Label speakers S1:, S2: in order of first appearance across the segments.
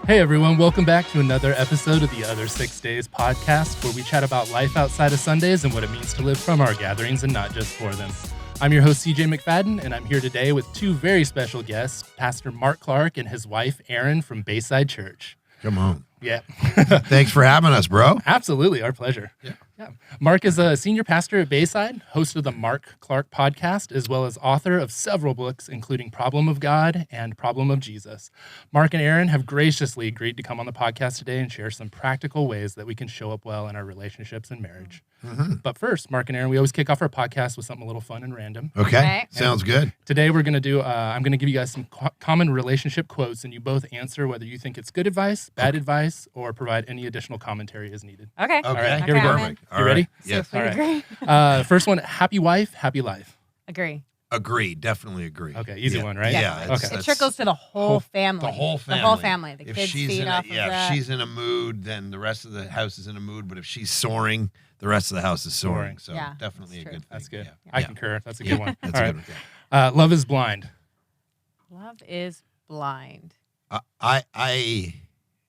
S1: Hey everyone, welcome back to another episode of the Other 6 Days podcast, where we chat about life outside of Sundays and what it means to live from our gatherings and not just for them. I'm your host, CJ McFadden, and I'm here today with two very special guests, Pastor Mark Clark and his wife, Erin, from Bayside Church.
S2: Come on.
S1: Yeah.
S2: Thanks for having us, bro.
S1: Absolutely, our pleasure. Yeah. Mark is a senior pastor at Bayside, host of the Mark Clark podcast, as well as author of several books, including Problem of God and Problem of Jesus. Mark and Erin have graciously agreed to come on the podcast today and share some practical ways that we can show up well in our relationships and marriage. Mm-hmm. But first, Mark and Erin, we always kick off our podcast with something a little fun and random.
S2: Okay. Sounds good.
S1: Today we're going to do, I'm going to give you guys some common relationship quotes, and you both answer whether you think it's good advice, bad advice, or provide any additional commentary as needed.
S3: Okay.
S1: All right, here we go.
S2: Perfect.
S1: You ready?
S2: Yes.
S3: So
S1: All right. First one, happy wife, happy life.
S3: Agree.
S2: Agree. Definitely agree.
S1: Okay, easy one, right?
S2: Yeah.
S1: Okay.
S3: It trickles to the whole family.
S2: The whole family.
S3: The whole family. The
S2: If
S3: kids
S2: she's
S3: feed
S2: in
S3: off of that.
S2: if she's in a mood, then the rest of the house is in a mood. But if she's soaring, the rest of the house is soaring. So
S3: Yeah,
S2: definitely a
S3: that's
S2: good thing.
S1: That's good.
S2: Yeah.
S1: I concur. That's a good one.
S2: That's
S1: All
S2: a
S1: right.
S2: good one.
S1: Love is blind.
S3: Love is blind.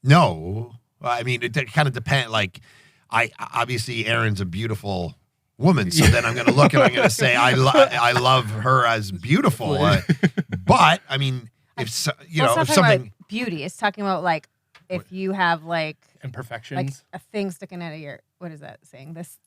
S2: No. I mean, it kind of depends. Like, obviously Erin's a beautiful woman, so then I'm going to look and I'm going to say I love her as beautiful. But I mean, if
S3: It's not
S2: if
S3: talking
S2: something.
S3: about beauty. It's talking about like if you have like
S1: Imperfections.
S3: a thing sticking out of your, what is that saying? This.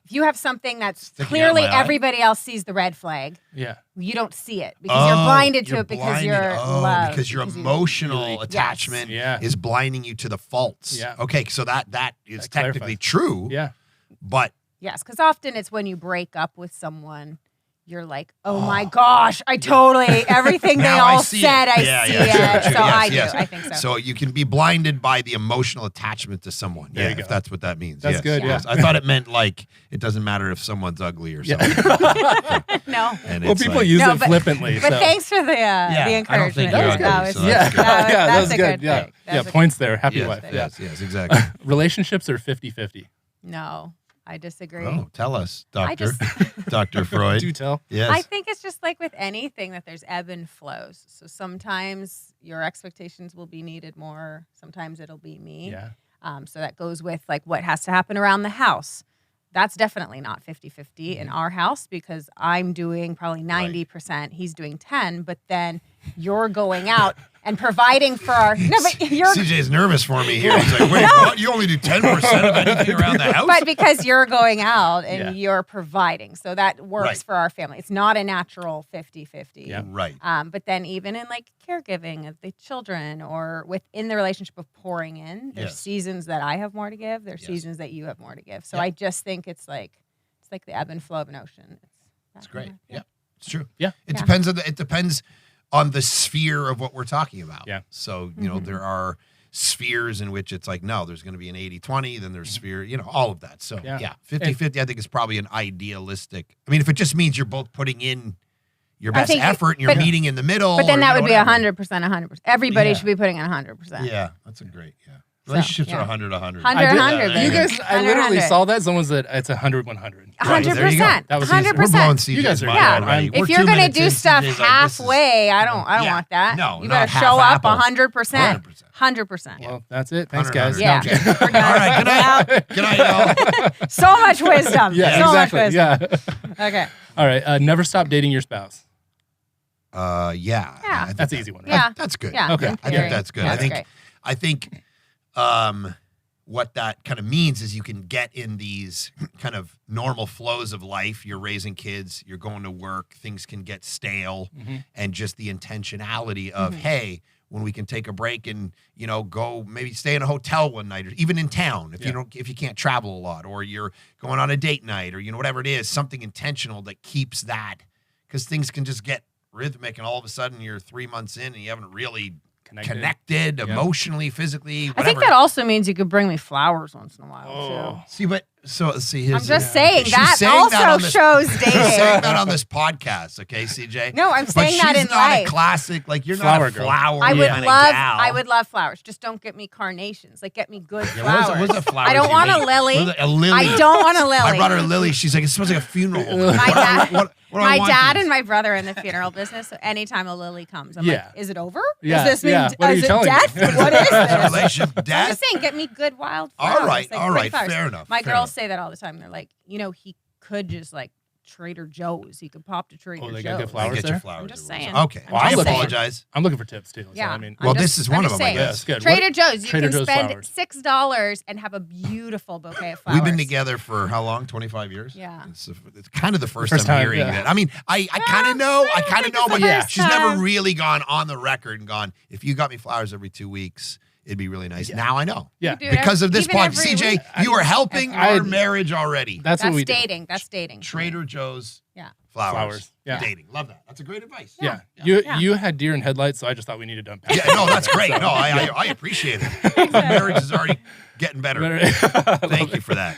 S3: If you have something that's
S2: Sticking
S3: clearly
S2: out my eye?
S3: everybody else sees the red flag,
S1: Yeah.
S3: you don't see it because you're blinded to it because
S2: blinded.
S3: you're loved.
S2: Because your
S3: because you-
S2: emotional attachment
S1: Yeah.
S2: is blinding you to the faults.
S1: Yeah.
S2: Okay, so that is
S1: That
S2: technically
S1: clarifies.
S2: true.
S1: Yeah.
S2: But
S3: Yes, because often it's when you break up with someone, you're like, oh my gosh, I totally, everything they
S2: now I
S3: all
S2: see
S3: said,
S2: it.
S3: I
S2: Yeah,
S3: see
S2: yeah,
S3: it.
S2: sure,
S3: So
S2: sure. Yes,
S3: I
S2: yes.
S3: do. I think so.
S2: So you can be blinded by the emotional attachment to someone.
S1: There you
S2: if
S1: go.
S2: that's what that means.
S1: That's
S2: Yes,
S1: good,
S2: yes.
S1: yeah.
S2: I thought it meant like it doesn't matter if someone's ugly or something.
S3: No.
S2: And
S1: Well,
S2: it's
S1: people
S2: like,
S1: use
S3: No,
S1: it
S3: but-
S1: flippantly.
S3: But
S1: so.
S3: thanks for the
S2: I don't think
S3: encouragement.
S2: you're
S1: ugly,
S3: That was-
S2: so
S1: Yeah,
S2: that's good.
S1: yeah, that
S3: that's
S1: was
S3: a
S1: good.
S3: good
S1: Yeah,
S3: thing.
S1: yeah.
S3: That's a
S1: Points there. Happy
S2: yes,
S1: wife.
S2: yes,
S1: Yeah.
S2: yes, exactly.
S1: Relationships are 50-50.
S3: No, I disagree.
S2: Oh, tell us,
S3: I
S2: Doctor.
S3: just-
S2: Dr. Freud.
S1: Do tell.
S2: Yes.
S3: I think it's just like with anything that there's ebb and flows. So sometimes your expectations will be needed more. Sometimes it'll be me.
S1: Yeah.
S3: So that goes with like what has to happen around the house. That's definitely not 50-50 in our house because I'm doing probably 90%. He's doing 10, but then you're going out and providing for our, no, but you're,
S2: CJ's nervous for me here. He's like, wait, what? You only do 10% of anything around the house?
S3: but because you're going out and
S1: Yeah.
S3: you're providing. So that works
S2: Right.
S3: for our family. It's not a natural 50-50.
S1: Yeah.
S2: Right.
S3: But then even in like caregiving of the children or within the relationship of pouring in, there's
S2: Yes.
S3: seasons that I have more to give. There's
S2: Yes.
S3: seasons that you have more to give. So
S2: Yeah.
S3: I just think it's like the ebb and flow of an ocean.
S2: It's great. Yeah. It's true.
S1: Yeah.
S2: It
S3: Yeah.
S2: depends on the sphere of what we're talking about.
S1: Yeah.
S2: So, you know, there are spheres in which it's like, no, there's going to be an 80-20, then there's sphere, you know, all of that. So,
S1: Yeah.
S2: yeah, 50-50 I think is probably an idealistic. I mean, if it just means you're both putting in your
S3: I
S2: best
S3: think-
S2: effort and you're
S3: but-
S2: meeting in the middle.
S3: But then
S2: or,
S3: that
S2: you know,
S3: would be
S2: whatever.
S3: 100%, 100%. Everybody
S1: Yeah.
S3: should be putting in 100%.
S2: Yeah, that's a great, Relationships
S3: yeah.
S2: are 100-100.
S3: 100,
S1: I did-
S3: 100,
S1: You
S3: baby.
S1: guys, I
S3: 100,
S1: literally
S3: 100.
S1: saw that. Someone said it's 100-100.
S2: Right, there you go.
S3: 100%.
S1: That was easy.
S2: We're blowing
S3: 100%.
S2: CJ's
S1: You guys are
S2: mind
S3: good.
S2: already.
S1: I'm-
S2: We're
S3: If you're
S2: 2
S3: going to
S2: minutes
S3: do
S2: in,
S3: stuff
S2: CJ's like, this is-
S3: halfway, I don't
S2: Yeah.
S3: want that.
S2: No,
S3: you
S2: not
S3: better show
S2: half
S3: up
S2: apple.
S3: 100%.
S2: 100%.
S3: 100%.
S1: Well, that's it. Thanks,
S2: 100,
S1: guys.
S3: Yeah.
S1: No, I'm kidding.
S3: We're done.
S2: All right, good night. Good night, y'all.
S3: So much wisdom.
S1: Yeah,
S3: so
S1: exactly.
S3: much wisdom.
S1: Yeah.
S3: Okay.
S1: All right. Never stop dating your spouse.
S2: Yeah.
S3: Yeah.
S2: I think
S1: That's an easy one, right?
S3: Yeah.
S2: That's good.
S3: Yeah.
S1: Okay.
S3: in
S2: I
S3: theory.
S2: think that's good.
S3: Yeah,
S2: I think
S3: great.
S2: I think what that kind of means is you can get in these kind of normal flows of life. You're raising kids, you're going to work, things can get stale, and just the intentionality of, hey, when we can take a break and, you know, go maybe stay in a hotel one night or even in town if you can't travel a lot, or you're going on a date night, or, you know, whatever it is, something intentional that keeps that, because things can just get rhythmic and all of a sudden you're 3 months in and you haven't really connected
S1: Yeah.
S2: emotionally, physically, whatever.
S3: I think that also means you could bring me flowers once in a while,
S1: Oh.
S2: See, but see, his.
S3: too. I'm just saying
S2: She's
S3: that
S2: saying that on
S3: also
S2: this-
S3: shows
S2: She's saying
S3: dating.
S2: that on this podcast, okay, CJ?
S3: No, I'm
S2: But
S3: saying that
S2: she's
S3: in
S2: not
S3: life.
S2: a classic, like you're
S1: Flower
S2: not a
S1: girl.
S2: flower
S3: I would
S2: kind
S3: love,
S2: of gal.
S3: I would love flowers. Just don't get me carnations. Like, get me good
S2: Yeah,
S3: flowers.
S2: what's a flower?
S3: I don't want a lily.
S2: A lily.
S3: I don't want a lily.
S2: I brought her a lily. She's like, it smells like a funeral.
S3: My dad- My dad and my brother are in the funeral business, so anytime a lily comes, I'm like, is it over?
S1: Yeah.
S3: Does this mean
S1: What are
S3: is
S1: you
S3: it
S1: telling
S3: death?
S1: me?
S3: What is
S2: a
S3: this?
S2: relationship
S3: I'm
S2: death.
S3: just saying, get me good wild flowers.
S2: All right,
S3: like
S2: all
S3: pretty
S2: right,
S3: flowers.
S2: fair enough.
S3: My
S2: fair
S3: girls
S2: enough.
S3: say that all the time. They're like, he could just like Trader Joe's. He could pop to Trader
S1: they
S3: Joe's.
S1: got good flowers
S2: I get
S1: there?
S2: your flowers.
S3: I'm just
S2: everywhere.
S3: saying.
S2: Okay,
S3: I'm
S2: well, I
S3: just saying.
S2: apologize.
S1: I'm looking for tips too.
S3: Yeah.
S1: So, I mean,
S2: Well, this is one of
S3: I'm
S2: them, I
S3: just
S2: guess.
S1: good.
S3: Trader Joe's, you
S1: Trader
S3: can
S1: Joe's
S3: spend
S1: flowers.
S3: $6 and have a beautiful bouquet of flowers.
S2: We've been together for how long? 25 years?
S3: Yeah.
S2: It's kind of the first
S1: First
S2: time
S1: time,
S2: hearing
S1: yeah.
S2: that. I mean, I kind of know, but
S3: the
S2: yeah,
S3: first
S2: she's never
S3: time.
S2: really gone on the record and gone, if you got me flowers every 2 weeks, it'd be really nice. Now I know.
S1: Yeah.
S3: You do it
S2: Because of this
S3: even
S2: podcast.
S3: every
S2: CJ,
S3: week.
S2: you are helping
S1: I-
S2: our marriage already.
S1: That's what
S3: That's
S1: we do.
S3: dating. That's dating.
S2: Trader Joe's
S3: Yeah.
S2: flowers.
S1: Yeah.
S2: Dating. Love that. That's a great advice.
S1: Yeah.
S3: Yeah.
S1: You had deer in headlights, so I just thought we needed to unpack.
S2: Yeah, no, that's great. No, I appreciate it. The marriage is already getting better. Thank you for that.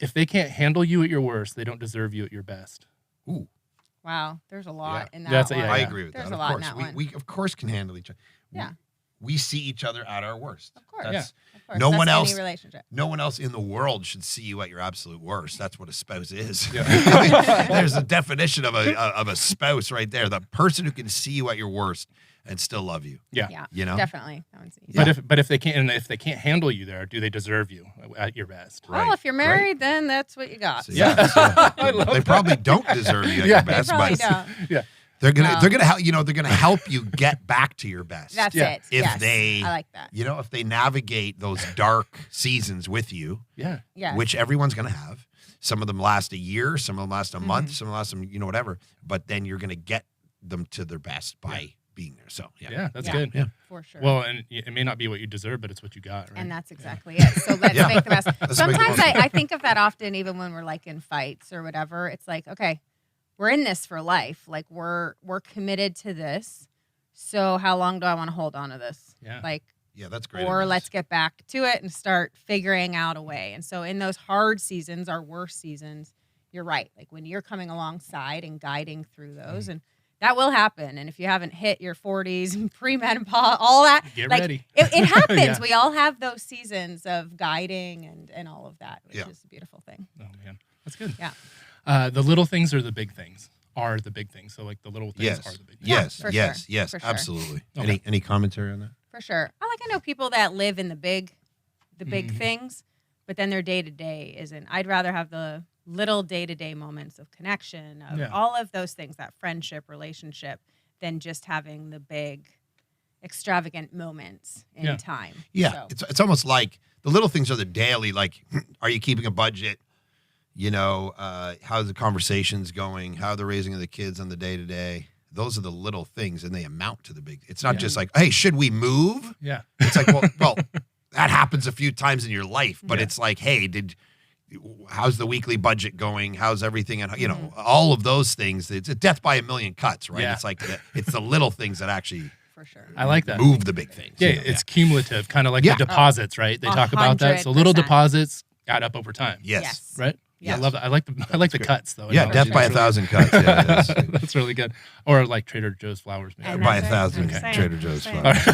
S1: If they can't handle you at your worst, they don't deserve you at your best.
S2: Ooh,
S3: Wow. There's a lot in that
S1: That's
S3: one.
S2: I agree with
S3: There's
S2: that.
S3: a
S2: Of
S3: lot in
S2: course,
S3: that one.
S2: we of course can handle each other.
S3: Yeah.
S2: We see each other at our worst.
S3: Of course.
S2: That's,
S3: Of course.
S2: no
S3: That's
S2: one else-
S3: Any relationship.
S2: No one else in the world should see you at your absolute worst. That's what a spouse is.
S1: Yeah.
S2: I mean, there's a definition of a spouse right there. The person who can see you at your worst and still love you.
S1: Yeah.
S3: Yeah.
S2: You know?
S3: Definitely. That one's easy.
S2: Yeah.
S1: But if they can't handle you there, do they deserve you at your best?
S3: Well, if you're married, then that's what you got.
S2: So,
S1: Yeah.
S2: so they probably don't deserve you at
S1: Yeah.
S2: your
S3: They
S2: best,
S3: probably
S2: but
S3: don't.
S1: Yeah.
S2: they're gonna help. You know, they're gonna help you get back to your best.
S3: That's
S1: Yeah.
S3: it.
S2: If
S3: yes.
S2: they-
S3: I like that.
S2: You know, if they navigate those dark seasons with you,
S1: Yeah.
S3: Yeah.
S2: which everyone's going to have. Some of them last a year, some of them last a
S3: Mm-hmm.
S2: month, some of them last some, whatever. But then you're going to get them to their best by being there. So,
S1: Yeah. That's
S3: Yeah.
S1: good.
S2: Yeah.
S3: For sure.
S1: Well, and it may not be what you deserve, but it's what you got, right?
S3: And that's exactly it. So let's
S2: Yeah.
S3: make the best.
S2: make the
S3: Sometimes
S2: most of
S3: I think of that often, even when we're like in fights or whatever. It's like, okay, we're in this for life. Like we're committed to this. So how long do I want to hold on to this?
S1: Yeah.
S3: Like,
S2: yeah, that's great.
S3: or
S2: advice.
S3: let's get back to it and start figuring out a way. And so in those hard seasons, our worst seasons, you're right. Like when you're coming alongside and guiding through those, and that will happen. And if you haven't hit your 40s, premenopause, all that,
S1: Get
S3: like,
S1: ready.
S3: It happens.
S1: Yeah.
S3: We all have those seasons of guiding and all of that, which
S2: Yeah.
S3: is a beautiful thing.
S1: Oh man, that's good.
S3: Yeah.
S1: The little things are the big things. Are the big things. So like the little things
S2: Yes.
S1: are the big things.
S2: Yes.
S3: for
S2: Yes.
S3: sure.
S2: Yes.
S3: For sure.
S2: Absolutely.
S1: Okay.
S2: Any commentary on that?
S3: For sure. I know people that live in the big
S1: Mhm.
S3: things, but then their day to day isn't. I'd rather have the little day to day moments of connection, of
S1: Yeah.
S3: all of those things, that friendship, relationship, than just having the big, extravagant moments in
S1: Yeah.
S3: time.
S2: Yeah.
S3: So,
S2: It's almost like the little things are the daily, like, are you keeping a budget? You know, how's the conversations going? How are the raising of the kids on the day to day? Those are the little things, and they amount to the big. It's not
S1: Yeah.
S2: just like, hey, should we move?
S1: Yeah.
S2: It's like, well, that happens a few times in your life, but
S1: Yeah.
S2: it's like, hey, how's the weekly budget going? How's everything? And you know, all of those things. It's a death by a million cuts, right?
S1: Yeah.
S2: It's like it's the little things that actually
S3: for sure.
S1: I like that.
S2: move the big things.
S1: Yeah,
S2: you know?
S1: it's cumulative, kind of like
S2: Yeah.
S1: the deposits, right? They talk about that. So little
S3: 100%.
S1: deposits add up over time.
S2: Yes.
S1: Right?
S3: Yes.
S1: I love that. I like the cuts though.
S2: Yeah, death by a thousand cuts. Yeah,
S1: That's, that's really good. Or like Trader Joe's flowers. Maybe.
S3: And
S2: by a
S3: that's it.
S2: thousand
S3: I'm saying.
S2: Trader Joe's
S3: I'm
S2: flowers.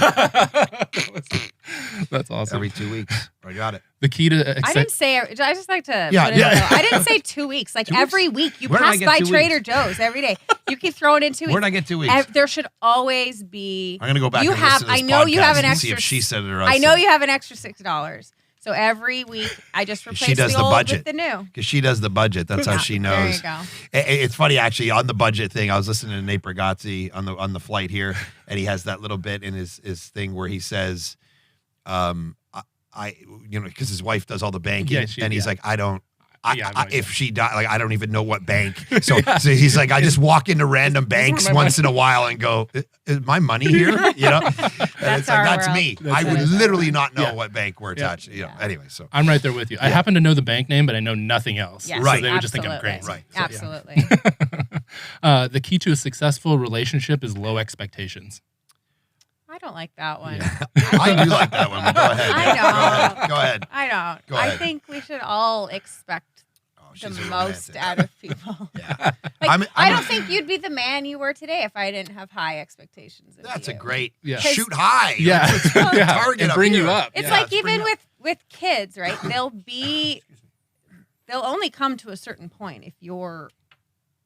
S1: That's awesome.
S2: Every 2 weeks. I got it.
S1: The key to
S3: I didn't say. I just like to.
S2: Yeah,
S3: put it
S2: yeah.
S3: I didn't say 2 weeks. Like
S2: 2 weeks?
S3: every week, you
S2: Where did I
S3: pass
S2: get
S3: by
S2: 2
S3: Trader
S2: weeks?
S3: Joe's every day. You keep throwing in 2 weeks.
S2: Where'd I get 2 weeks?
S3: There should always be.
S2: I'm gonna go back
S3: You
S2: and
S3: have.
S2: listen to this
S3: I know you have
S2: podcast
S3: an
S2: and see
S3: extra.
S2: if she said it or I
S3: I know
S2: said it.
S3: you have an extra $6. So every week, I just replace
S2: She does
S3: the
S2: the
S3: old
S2: budget.
S3: with the new.
S2: Because she does the budget. That's how
S3: Yeah,
S2: she
S3: there
S2: knows.
S3: you go.
S2: It's funny actually on the budget thing. I was listening to Nate Bargatze on the flight here, and he has that little bit in his thing where he says, I because his wife does all the banking,
S1: Yeah,
S2: and he's like, I don't.
S1: Yeah, I'm like
S2: if she died, like I don't even know what bank. So he's like, I just walk into random banks
S1: my
S2: once in a while and go, is my money here? You know, and it's like
S3: our
S2: that's
S3: world.
S2: me.
S1: That's
S2: I would
S3: us.
S2: literally not know
S1: Yeah.
S2: what bank we're attached. You know,
S3: Yeah.
S2: anyway. So
S1: I'm right there with you. I happen to know the bank name, but I know nothing else.
S3: Yes,
S2: Right.
S1: So they would just think I'm
S3: absolutely.
S1: crazy.
S2: Right.
S1: So, yeah.
S3: Absolutely.
S1: The key to a successful relationship is low expectations.
S3: I don't like that one.
S2: I do like that one. But go ahead.
S3: I
S2: Yeah,
S3: don't.
S2: Go ahead.
S3: I don't.
S2: Go
S3: I
S2: ahead.
S3: think we should all expect
S2: Oh,
S3: the
S2: she's a
S3: most
S2: romantic.
S3: out of people.
S2: Yeah.
S3: Like, I
S2: I'm
S3: don't think you'd be the man you were today if I didn't have high expectations of
S2: That's
S3: you.
S2: a great
S1: Yeah.
S2: shoot high.
S1: Yeah.
S2: Let's put the
S1: Yeah.
S2: target
S1: And
S2: up
S1: bring
S2: here.
S1: you up.
S3: It's
S1: Yeah.
S3: like
S2: let's bring
S3: even
S2: it up.
S3: with kids, right? They'll only come to a certain point if you're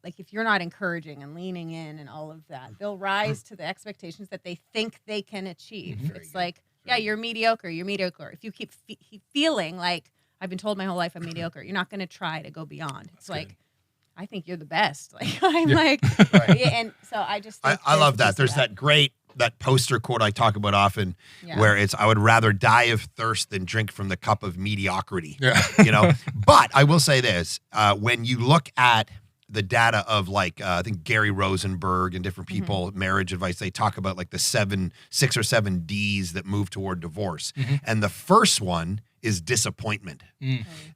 S3: like if you're not encouraging and leaning in and all of that, they'll rise to the expectations that they think they can achieve. It's like, you're mediocre. You're mediocre. If you keep feeling like I've been told my whole life I'm mediocre, you're not going to try to go beyond. It's like, I think you're the best. Like I'm like, and so I just think
S2: I love that. There's that poster quote I talk about often where it's, I would rather die of thirst than drink from the cup of mediocrity. Yeah. You know, but I will say this, when you look at the data of like, I think Gary Rosenberg and different people, marriage advice, they talk about like the 6 or 7 Ds that move toward divorce. And the first one is disappointment.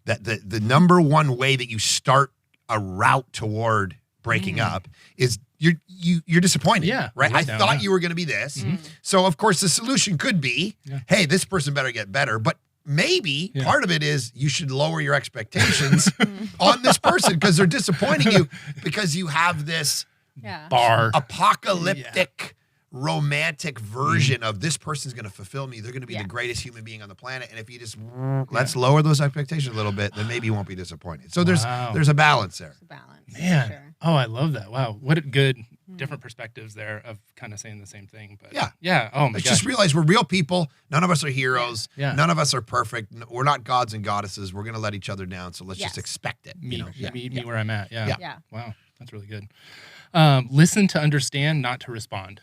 S2: That the number one way that you start a route toward breaking up is you're disappointed. Yeah. Right. I thought you were going to be this. So of course the solution could be, hey, this person better get better. But maybe part of it is you should lower your expectations on this person because they're disappointing you because you have this apocalyptic romantic version of this person's going to fulfill me. They're going to be the greatest human being on the planet. And if you just let's lower those expectations a little bit, then maybe you won't be disappointed. So there's a balance there.
S3: There's a balance.
S1: Man.
S3: Sure.
S1: Oh, I love that. Wow. What a good different perspectives there of kind of saying the same thing. But yeah. Oh my gosh.
S2: Just realize we're real people. None of us are heroes. Yeah. None of us are perfect. We're not gods and goddesses. We're going to let each other down. So let's just expect it.
S1: Meet where I'm at. Yeah. Wow. That's really good. Listen to understand, not to respond.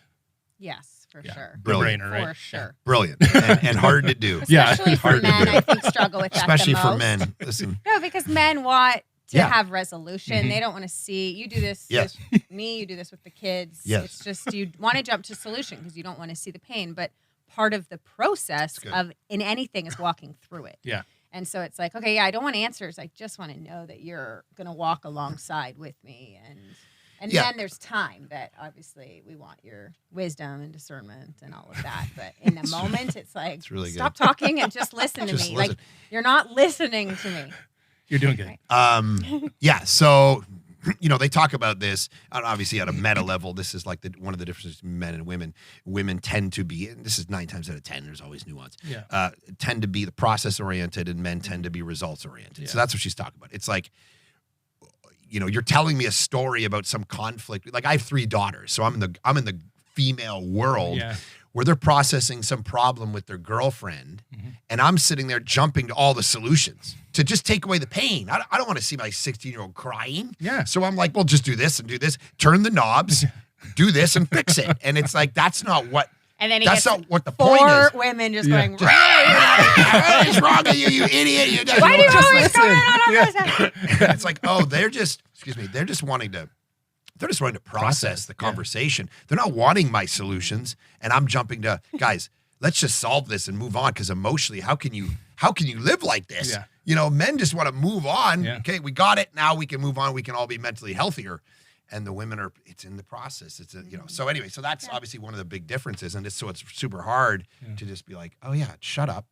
S3: Yes, for sure.
S2: Brilliant.
S1: Brainer, right?
S3: For sure.
S2: Brilliant. And hard to do.
S3: Especially for men, I think struggle with that
S2: Especially
S3: the
S2: for
S3: most.
S2: men. Listen.
S3: No, because men want to have resolution. They don't want to see you do this with me, you do this with the kids. It's just you want to jump to solution because you don't want to see the pain. But part of the process of in anything is walking through it. Yeah. And so it's like, okay, I don't want answers. I just want to know that you're going to walk alongside with me. And then there's time that obviously we want your wisdom and discernment and all of that. But in the moment, it's like, it's really stop talking and just listen to me. Listen. Like, you're not listening to me.
S1: You're doing good.
S2: So, they talk about this, obviously at a meta level. This is like one of the differences between men and women. Women tend to be, and this is 9 times out of 10, there's always nuance, tend to be the process-oriented and men tend to be results-oriented. Yeah. So that's what she's talking about. It's like, you're telling me a story about some conflict. Like I have 3 daughters, so I'm in the female world where they're processing some problem with their girlfriend, and I'm sitting there jumping to all the solutions to just take away the pain. I don't want to see my 16-year-old crying. Yeah. So I'm like, well, just do this and do this, turn the knobs, do this and fix it. And it's like that's not what. And then that's not what the point is.
S3: 4 women just going,
S2: what is wrong with you idiot?
S3: Why do you always come in on this?
S2: It's like, they're just wanting to process the conversation. They're not wanting my solutions. And I'm jumping to, guys, let's just solve this and move on. Because emotionally, how can you live like this? Yeah. Men just want to move on. Yeah. Okay, we got it. Now we can move on. We can all be mentally healthier. And the women it's in the process. It's so anyway, so that's obviously one of the big differences. And it's super hard to just be like, oh yeah, shut up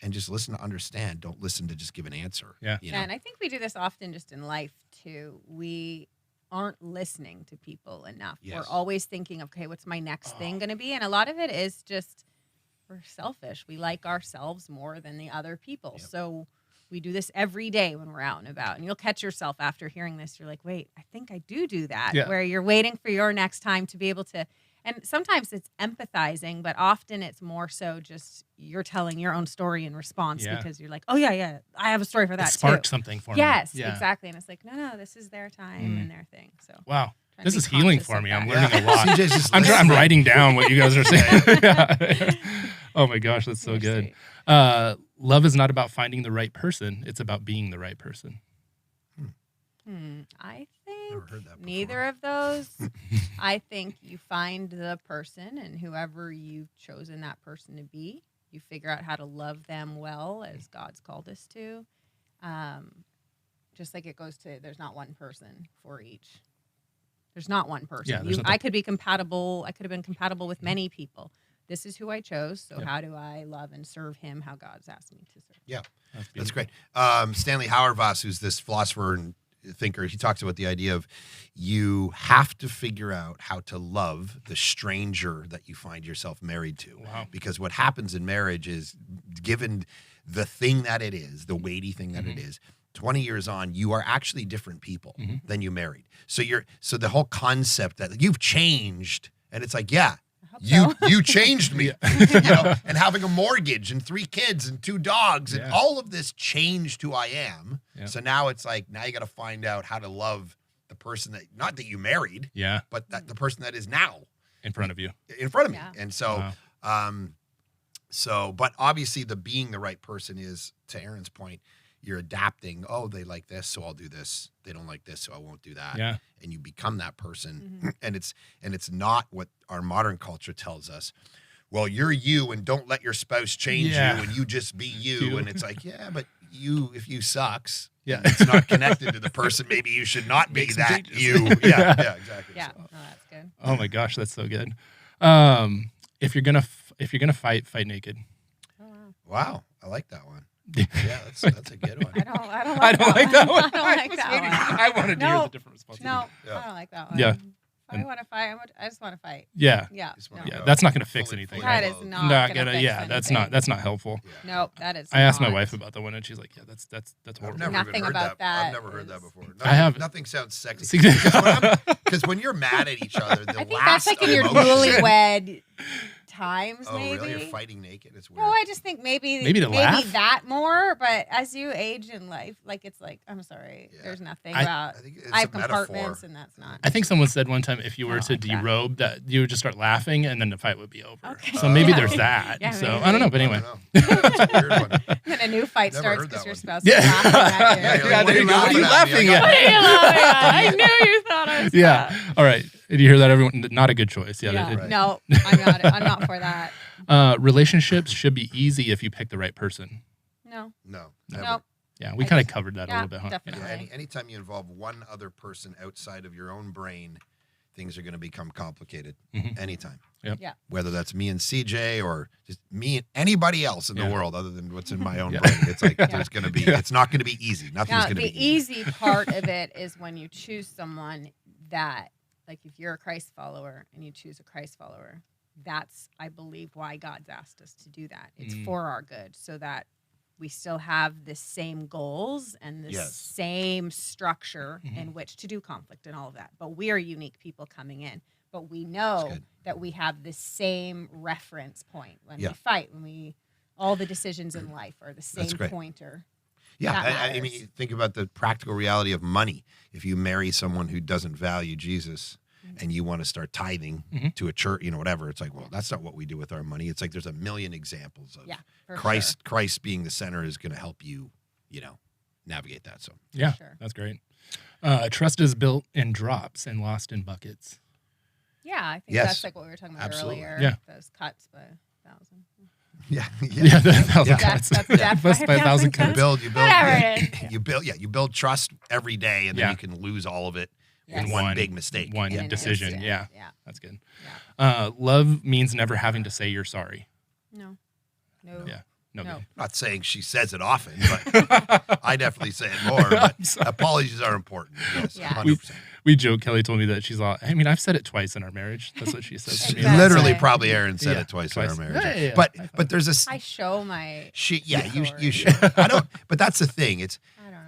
S2: and just listen to understand. Don't listen to just give an answer. Yeah.
S3: And I think we do this often just in life too. We aren't listening to people enough. Yes. We're always thinking, okay, what's my next thing going to be? And a lot of it is just, we're selfish. We like ourselves more than the other people. Yep. So we do this every day when we're out and about. And you'll catch yourself after hearing this. You're like, wait, I think I do that. Yeah. Where you're waiting for your next time to be able to. And sometimes it's empathizing, but often it's more so just you're telling your own story in response because you're like, oh, yeah, I have a story for that too.
S1: Spark something for me.
S3: Yes, exactly. And it's like, no, this is their time and their thing. So
S1: wow. This is healing for me. I'm learning a lot. I'm writing down what you guys are saying. Oh my gosh, that's so good. Love is not about finding the right person. It's about being the right person.
S3: I think neither of those. I think you find the person and whoever you've chosen that person to be, you figure out how to love them well as God's called us to. Just like it goes to, there's not one person for each. There's not one person.
S1: Yeah,
S3: I could be compatible. I could have been compatible with many people. This is who I chose. So how do I love and serve him how God's asked me to serve?
S2: Yeah, that's great. Stanley Hauerwas, who's this philosopher and thinker, he talks about the idea of you have to figure out how to love the stranger that you find yourself married to. Wow. Because what happens in marriage is, given the thing that it is, the weighty thing that it is, 20 years on, you are actually different people than you married. So the whole concept that you've changed, and it's like, yeah, you changed me, and having a mortgage and 3 kids and 2 dogs and all of this changed who I am. Yeah. So now it's like, now you got to find out how to love the person that, not that you married, but that the person that is now
S1: in front of you,
S2: in front of me. And so, but obviously being the right person is, to Erin's point, you're adapting. Oh, they like this, so I'll do this. They don't like this, so I won't do that. Yeah. And you become that person. And it's not what our modern culture tells us. Well, you're you, and don't let your spouse change you, and you just be you. And it's like, but if you sucks, it's not connected to the person. Maybe you should not be that you. Yeah, exactly.
S3: Yeah, so. No, that's good.
S1: Oh my gosh, that's so good. If you're gonna fight naked.
S3: Oh,
S2: wow, I like that one. Yeah, that's a good one.
S3: I don't like that one. I don't like that one.
S1: I wanted to hear the different responses.
S3: No, I don't like that one.
S1: Yeah.
S3: I want to fight. I just want to fight.
S1: Yeah.
S3: Yeah.
S1: Yeah. That's not going to fix anything.
S3: That is not going to fix anything.
S1: That's not helpful.
S3: Yeah. No, that is.
S1: I asked my wife about the one, and she's like, "Yeah, that's horrible."
S2: I've never
S3: Nothing
S2: heard
S3: about that.
S2: I've never heard that before.
S1: I have.
S2: Nothing sounds sexy. Because when you're mad at each other,
S3: I think that's like in your newlywed times, maybe.
S2: Really? You're fighting naked? It's weird.
S3: No, I just think maybe
S1: laugh?
S3: that more, but as you age in life, like it's like, I'm sorry, there's nothing about, I have compartments and that's not.
S1: I think someone said one time, if you were to derobe, that you would just start laughing and then the fight would be over. Okay. So maybe there's that. Yeah, so I don't know, but anyway.
S2: That's a weird one.
S3: Then a new fight starts because your spouse is laughing at you.
S1: There you go. What are you laughing at?
S3: What are you laughing at? I knew you thought I was
S1: All right. Did you hear that, everyone? Not a good choice.
S3: Right. No, I'm not for that.
S1: Relationships should be easy if you pick the right person.
S2: No.
S3: Nope.
S1: Yeah, we kind of covered that a little bit, huh?
S3: Definitely.
S2: Yeah, anytime you involve one other person outside of your own brain, things are going to become complicated. Anytime.
S1: Yep.
S3: Yeah.
S2: Whether that's me and CJ or just me and anybody else in the world other than what's in my own brain. It's like there's going to be, it's not going to be easy. Nothing's going to be easy.
S3: The easy part of it is when you choose someone that, like if you're a Christ follower and you choose a Christ follower, that's, I believe, why God's asked us to do that. It's for our good, so that we still have the same goals and the same structure in which to do conflict and all of that. But we are unique people coming in. But we know that we have the same reference point when we fight, all the decisions in life are the same pointer.
S2: Yeah, I mean, think about the practical reality of money. If you marry someone who doesn't value Jesus, and you want to start tithing to a church, whatever, it's like, well, that's not what we do with our money. It's like there's a million examples of Christ being the center is going to help you, navigate that. So
S1: that's great. Trust is built in drops and lost in buckets.
S3: Yeah, I think that's like what we were talking about earlier.
S1: Yeah.
S3: Those cuts by 1,000.
S1: Yeah, the 1,000 cuts.
S3: That's
S1: by 1,000 cuts.
S2: You build trust every day, and then you can lose all of it. In one big mistake.
S1: One decision. Yeah. That's good. Yeah. Love means never having to say you're sorry.
S3: No.
S1: Yeah. No.
S2: I'm not saying she says it often, but I definitely say it more. But apologies are important. Yes, 100%.
S1: We joke, Kelly told me that she's all, I've said it twice in our marriage. That's what she says.
S2: Literally, probably Erin said it twice in our marriage. But there's a...
S3: I show my...
S2: you should. I don't... But that's the thing.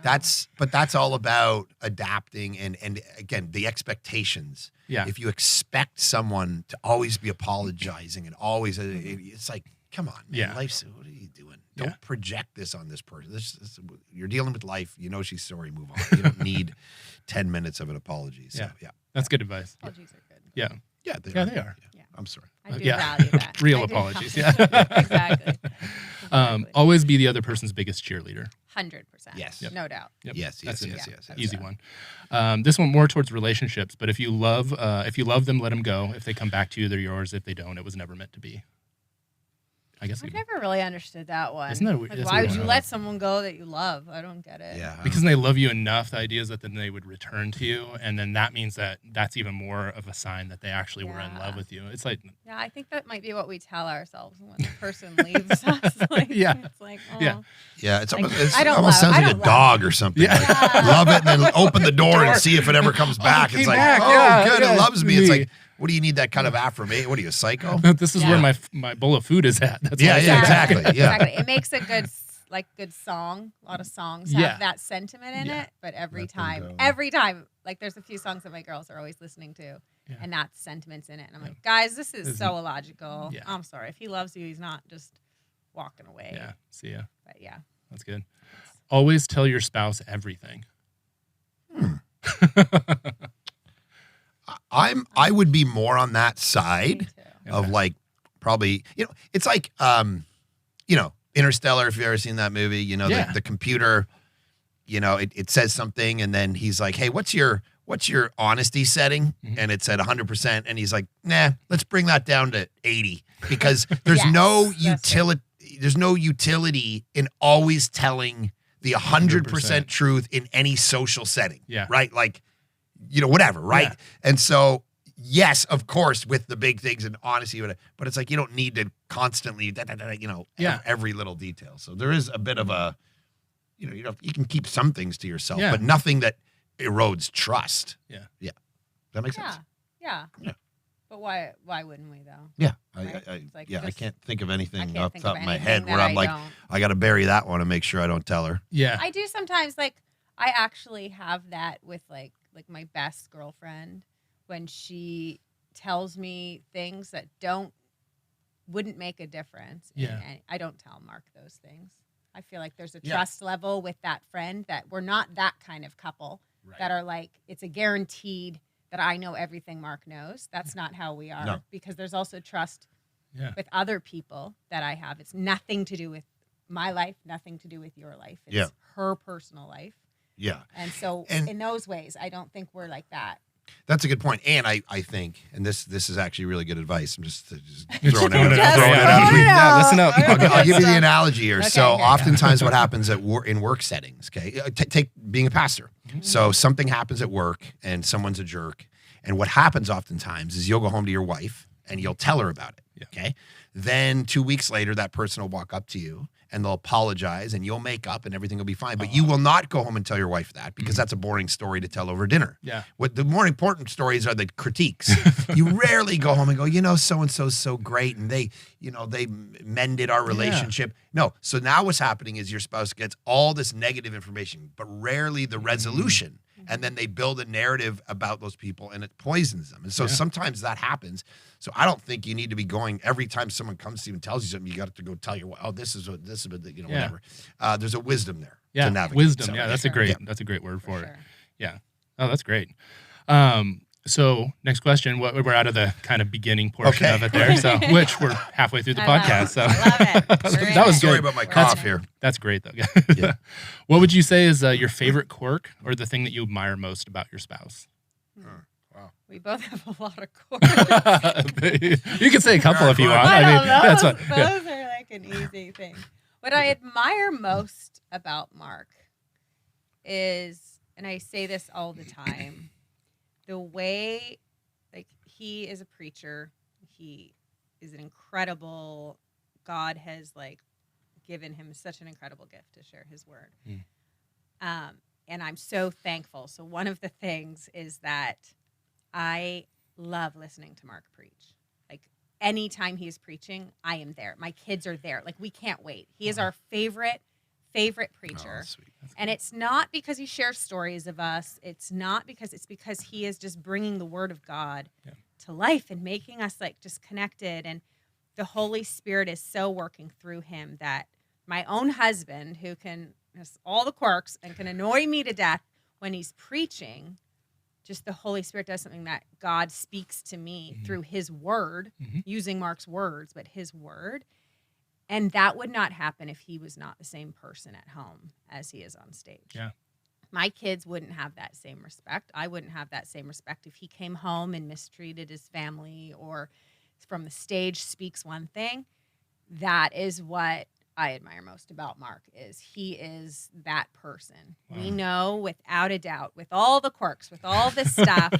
S2: That's all about adapting and again, the expectations.
S1: Yeah.
S2: If you expect someone to always be apologizing and always, it's like, come on, man.
S1: Yeah.
S2: Life's, what are you doing? Don't project this on this person. This you're dealing with life. She's sorry. Move on. You don't need 10 minutes of an apology. So,
S1: That's good advice.
S3: Apologies are good.
S1: Yeah.
S2: They are.
S3: Yeah.
S2: I'm sorry.
S3: I do value that.
S1: Real apologies.
S3: Exactly.
S1: Always be the other person's biggest cheerleader.
S3: 100%.
S2: Yes.
S3: No doubt.
S2: Yep. Yes.
S1: Easy one. This one more towards relationships, but if you love them, let them go. If they come back to you, they're yours. If they don't, it was never meant to be. I guess
S3: I've never really understood that one.
S1: Isn't that weird?
S3: Why would you let someone go that you love? I don't get it.
S2: Yeah.
S1: Because they love you enough, the idea is that then they would return to you, and then that means that's even more of a sign that they actually were in love with you. It's like...
S3: Yeah, I think that might be what we tell ourselves when the person leaves us. It's like,
S2: Yeah, it's almost,
S3: sounds
S2: like a dog or something.
S3: Yeah.
S2: Like, love it, and then open the door and see if it ever comes back. It's like, good, it loves me. It's like, what do you need that kind of affirmation? What are you, a psycho?
S1: This is where my bowl of food is at. That's
S2: exactly. Yeah.
S3: Exactly. It makes a good like good song. A lot of songs
S1: Yeah.
S3: have that sentiment in
S1: Yeah.
S3: it, but every
S2: Let them
S3: time,
S2: go.
S3: like there's a few songs that my girls are always listening to,
S1: Yeah.
S3: and that's sentiments in it. And I'm
S1: Yeah.
S3: like, guys, this is
S1: Isn't-
S3: so illogical.
S1: Yeah.
S3: I'm sorry. If he loves you, he's not just walking away.
S1: Yeah. See ya.
S3: But yeah.
S1: That's good. Always tell your spouse everything.
S2: I would be more on that
S3: Me
S2: side
S3: too.
S2: of
S1: Okay.
S2: like probably, it's like Interstellar, if you've ever seen that movie,
S1: Yeah.
S2: the computer, it says something and then he's like, hey, what's your honesty setting?
S1: Mhm.
S2: And it's at 100%. And he's like, nah, let's bring that down to 80 because there's
S3: Yes,
S2: no
S3: that's
S2: utility. There's no utility in always telling the 100% truth in any social setting.
S1: Yeah.
S2: Right. Like, whatever. Right.
S1: Yeah.
S2: And so, yes, of course, with the big things and honesty, but it's like, you don't need to constantly,
S1: Yeah.
S2: every little detail. So there is a bit of a, you can keep some things to yourself,
S1: Yeah.
S2: but nothing that erodes trust.
S1: Yeah.
S2: Yeah. Does that make
S3: Yeah.
S2: sense?
S3: Yeah.
S2: Yeah.
S3: But why wouldn't we though?
S2: Yeah.
S3: Right?
S2: I
S3: It's like
S2: I
S3: just-
S2: can't think of
S3: I
S2: anything
S3: can't
S2: off the
S3: think
S2: top
S3: of
S2: of my
S3: anything
S2: head
S3: that
S2: where I'm
S3: I
S2: like,
S3: don't.
S2: I got to bury that one and make sure I don't tell her.
S1: Yeah.
S3: I do sometimes, like I actually have that with like my best girlfriend when she tells me things that wouldn't make a difference.
S1: Yeah.
S3: And I don't tell Mark those things. I feel like there's a
S2: Yeah.
S3: trust level with that friend that we're not that kind of couple that are like, it's a guaranteed that I know everything Mark knows. That's not how we are
S2: No.
S3: because there's also trust
S1: Yeah.
S3: with other people that I have. It's nothing to do with my life, nothing to do with your life. It's
S2: Yeah.
S3: her personal life.
S2: Yeah.
S3: And so
S2: And-
S3: in those ways, I don't think we're like that.
S2: That's a good point. And I think, and this is actually really good advice. I'm just throwing
S1: Throwing
S2: it
S1: it
S2: out.
S1: out
S2: Throwing
S1: there,
S2: it out.
S1: Yeah, listen up.
S2: I'll give you the
S3: So-
S2: analogy here.
S3: Okay,
S2: So
S3: here.
S2: oftentimes what happens in work settings, okay, take being a pastor.
S3: Mm-hmm.
S2: So something happens at work and someone's a jerk. And what happens oftentimes is you'll go home to your wife and you'll tell her about it.
S1: Yeah.
S2: Okay. Then 2 weeks later, that person will walk up to you and they'll apologize and you'll make up and everything will be fine. But you will not go home and tell your wife that because that's a boring story to tell over dinner.
S1: Yeah.
S2: What the more important stories are the critiques. You rarely go home and go, so-and-so's so great. And they mended our relationship. No. So now what's happening is your spouse gets all this negative information, but rarely the resolution. And then they build a narrative about those people and it poisons them. And so
S1: Yeah.
S2: sometimes that happens. So I don't think you need to be going every time someone comes to you and tells you something, you got to go tell your, this is whatever. There's a wisdom there
S1: Yeah.
S2: to navigate.
S1: Wisdom.
S2: So,
S1: Yeah. That's a great word for it.
S3: Sure.
S1: Yeah. Oh, that's great. So next question, we're out of the kind of beginning portion
S2: Okay.
S1: of it there. So, which we're halfway through the
S3: I love
S1: podcast.
S3: it.
S1: So
S3: I love it. We're in
S1: That was
S3: it.
S2: Sorry
S1: good.
S2: about my
S3: We're
S2: cough
S3: in
S2: here.
S1: That's great though.
S2: Yeah.
S1: What would you say is your favorite quirk or the thing that you admire most about your spouse?
S3: We both have a lot of quirks.
S1: You can say a couple if you want.
S3: I
S1: I mean,
S3: don't know.
S1: that's
S3: Those
S1: what. Yeah.
S3: are like an easy thing. What I admire most about Mark is, and I say this all the time, the way, like, he is a preacher. He is an incredible, God has, like, given him such an incredible gift to share his word. And I'm so thankful. So one of the things is that I love listening to Mark preach. Like, anytime he is preaching, I am there. My kids are there. Like, we can't wait. He is our favorite preacher.
S2: Oh, sweet.
S3: And it's not because he shares stories of us. It's because he is just bringing the word of God to life and making us like just connected. And the Holy Spirit is so working through him that my own husband, who has all the quirks and can annoy me to death when he's preaching, just the Holy Spirit does something that God speaks to me through his word, using Mark's words, but his word. And that would not happen if he was not the same person at home as he is on stage.
S1: Yeah.
S3: My kids wouldn't have that same respect. I wouldn't have that same respect if he came home and mistreated his family or from the stage speaks one thing. That is what I admire most about Mark, is he is that person.
S1: Wow.
S3: We know without a doubt, with all the quirks, with all this stuff.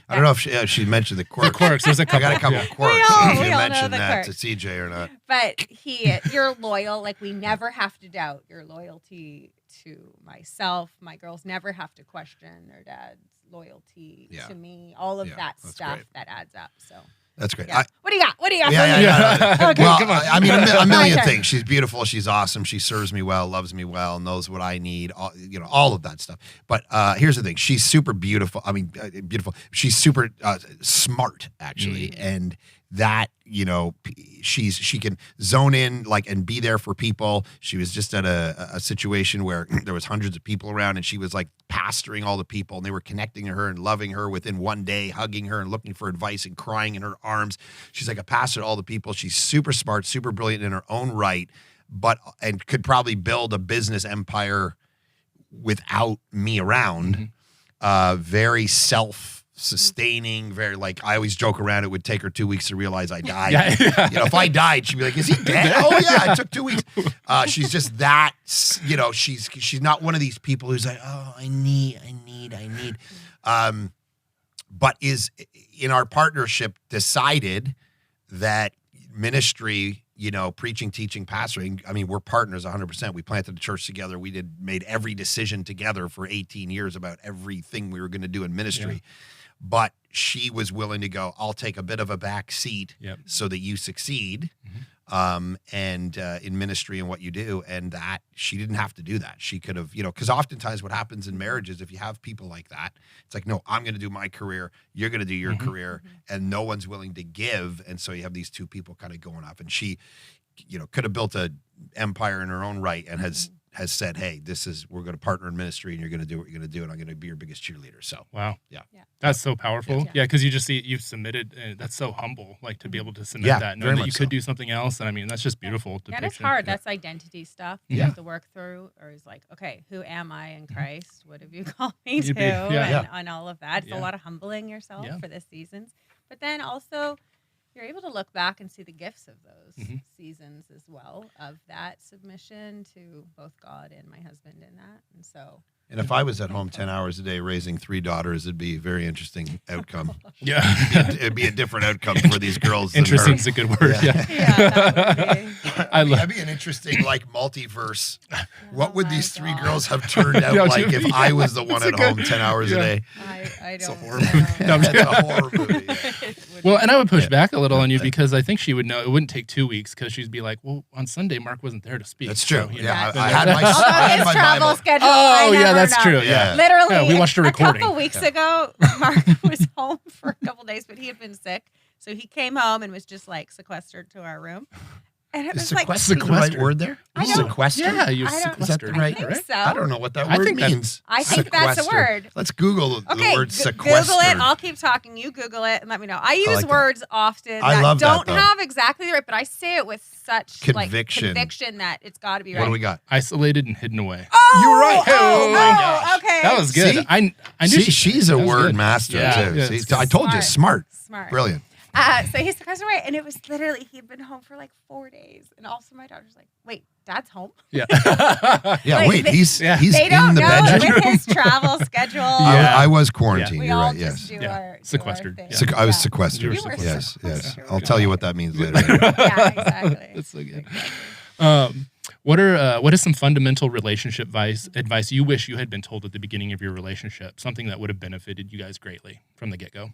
S2: I don't know if she mentioned the quirks.
S1: Quirks. There's a
S2: I
S1: couple.
S2: got a couple
S1: Yeah.
S2: of quirks.
S3: We
S2: I don't know
S3: all
S2: if you
S3: know
S2: mentioned
S3: the
S2: that
S3: quirks.
S2: to CJ or not.
S3: But you're loyal. Like, we never have to doubt your loyalty to myself. My girls never have to question their dad's loyalty to me. All of that
S2: that's
S3: stuff
S2: great.
S3: that adds up. So
S2: That's great.
S3: Yeah. What do you got? What do you got?
S2: Yeah.
S3: Okay,
S2: Well,
S1: come on.
S2: I mean, a million
S3: Okay.
S2: things. She's beautiful. She's awesome. She serves me well, loves me well, knows what I need. All of that stuff. But here's the thing: she's super beautiful. I mean, beautiful. She's super smart, actually, and that she can zone in and be there for people. She was just at a situation where there was hundreds of people around, and she was pastoring all the people, and they were connecting to her and loving her within one day, hugging her and looking for advice and crying in her arms. She's like a pastor to all the people. She's super smart, super brilliant in her own right, and could probably build a business empire without me around. Very self-sustaining, very I always joke around, it would take her 2 weeks to realize I died. If I died, she'd be like, is he dead? Oh yeah, it took 2 weeks. She's just that, she's not one of these people who's like, oh, I need. But is in our partnership decided that ministry, preaching, teaching, pastoring, I mean, we're partners 100%. We planted a church together. We made every decision together for 18 years about everything we were going to do in ministry. But she was willing to go, I'll take a bit of a back seat so that you succeed and in ministry and what you do. And that she didn't have to do that. She could have, because oftentimes what happens in marriages, if you have people like that, it's like, no, I'm going to do my career. You're going to do your career. And no one's willing to give. And so you have these two people kind of going off. And she, could have built an empire in her own right and has said, hey, we're going to partner in ministry and you're going to do what you're going to do. And I'm going to be your biggest cheerleader. So,
S1: wow.
S2: Yeah.
S1: That's so powerful. Yeah. Cause you just see you've submitted, and that's so humble, to be able to submit that, knowing that you could do something else. And I mean, that's just beautiful.
S3: Yeah, and it's hard. That's identity stuff you have to work through, or is okay, who am I in Christ? What have you called me to? And all of that. It's a lot of humbling yourself for the seasons. But then also, you're able to look back and see the gifts of those seasons as well, of that submission to both God and my husband in that. And so.
S2: And if I was at home 10 hours a day raising 3 daughters, it'd be a very interesting outcome. It'd be a different outcome for these girls.
S1: Interesting is a good word.
S2: That'd be an interesting multiverse. What would these 3 girls have turned out like if I was the one at home 10 hours a day?
S3: I don't know.
S2: That's a horror movie.
S1: Well, and I would push back a little on you because I think she would know it wouldn't take 2 weeks because she'd be like, well, on Sunday, Mark wasn't there to speak.
S2: That's true.
S1: So,
S2: I had my
S3: travel
S2: Bible
S3: schedule.
S1: Oh, yeah, that's true. Yeah.
S3: Literally,
S1: we watched a recording.
S3: couple weeks ago, Mark was home for a couple days, but he had been sick. So he came home and was just sequestered to our room. And it was
S2: sequestered, the right word there? Sequestered?
S1: Yeah, you
S2: sequestered. Is that the
S3: right word? So.
S2: I don't know what that word means.
S3: I think that's a word.
S2: Let's Google the word sequestered.
S3: Google it. I'll keep talking. You Google it and let me know. I use words often that don't have exactly the right, but I say it with such conviction that it's got to be right.
S2: What do we got?
S1: Isolated and hidden away.
S3: Oh,
S2: you're right. Oh my gosh.
S3: Okay.
S1: That was good.
S2: See?
S1: I knew
S2: she's a word master too.
S1: Yeah.
S2: See, I told you, smart. Brilliant.
S3: So he's sequestered away, and it was literally he'd been home for 4 days, and also my daughter's like, "Wait, Dad's home?"
S1: Yeah,
S2: wait, he's
S3: they
S2: in
S3: don't
S2: the
S3: know
S2: bedroom.
S3: with his travel schedule.
S2: I was quarantined.
S3: We
S2: You're
S3: all
S2: right.
S3: just
S2: Yes,
S3: do our
S1: sequestered.
S3: thing.
S2: I was sequestered.
S1: You were
S2: Yes,
S3: sequestered.
S2: yes. I'll tell you what that means later.
S3: Yeah, exactly.
S1: That's so good. What is some fundamental relationship advice you wish you had been told at the beginning of your relationship? Something that would have benefited you guys greatly from the get-go.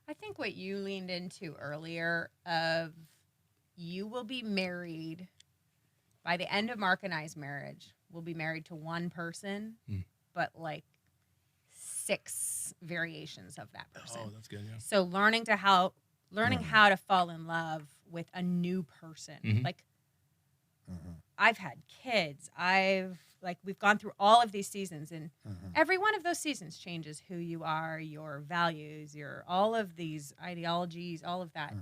S3: I think what you leaned into earlier of you will be married by the end of Mark and I's marriage. We'll be married to one person, but 6 variations of that person.
S1: Oh, that's good. Yeah.
S3: So learning how to fall in love with a new person. I've had kids. We've gone through all of these seasons, and every one of those seasons changes who you are, your values, your all of these ideologies, all of that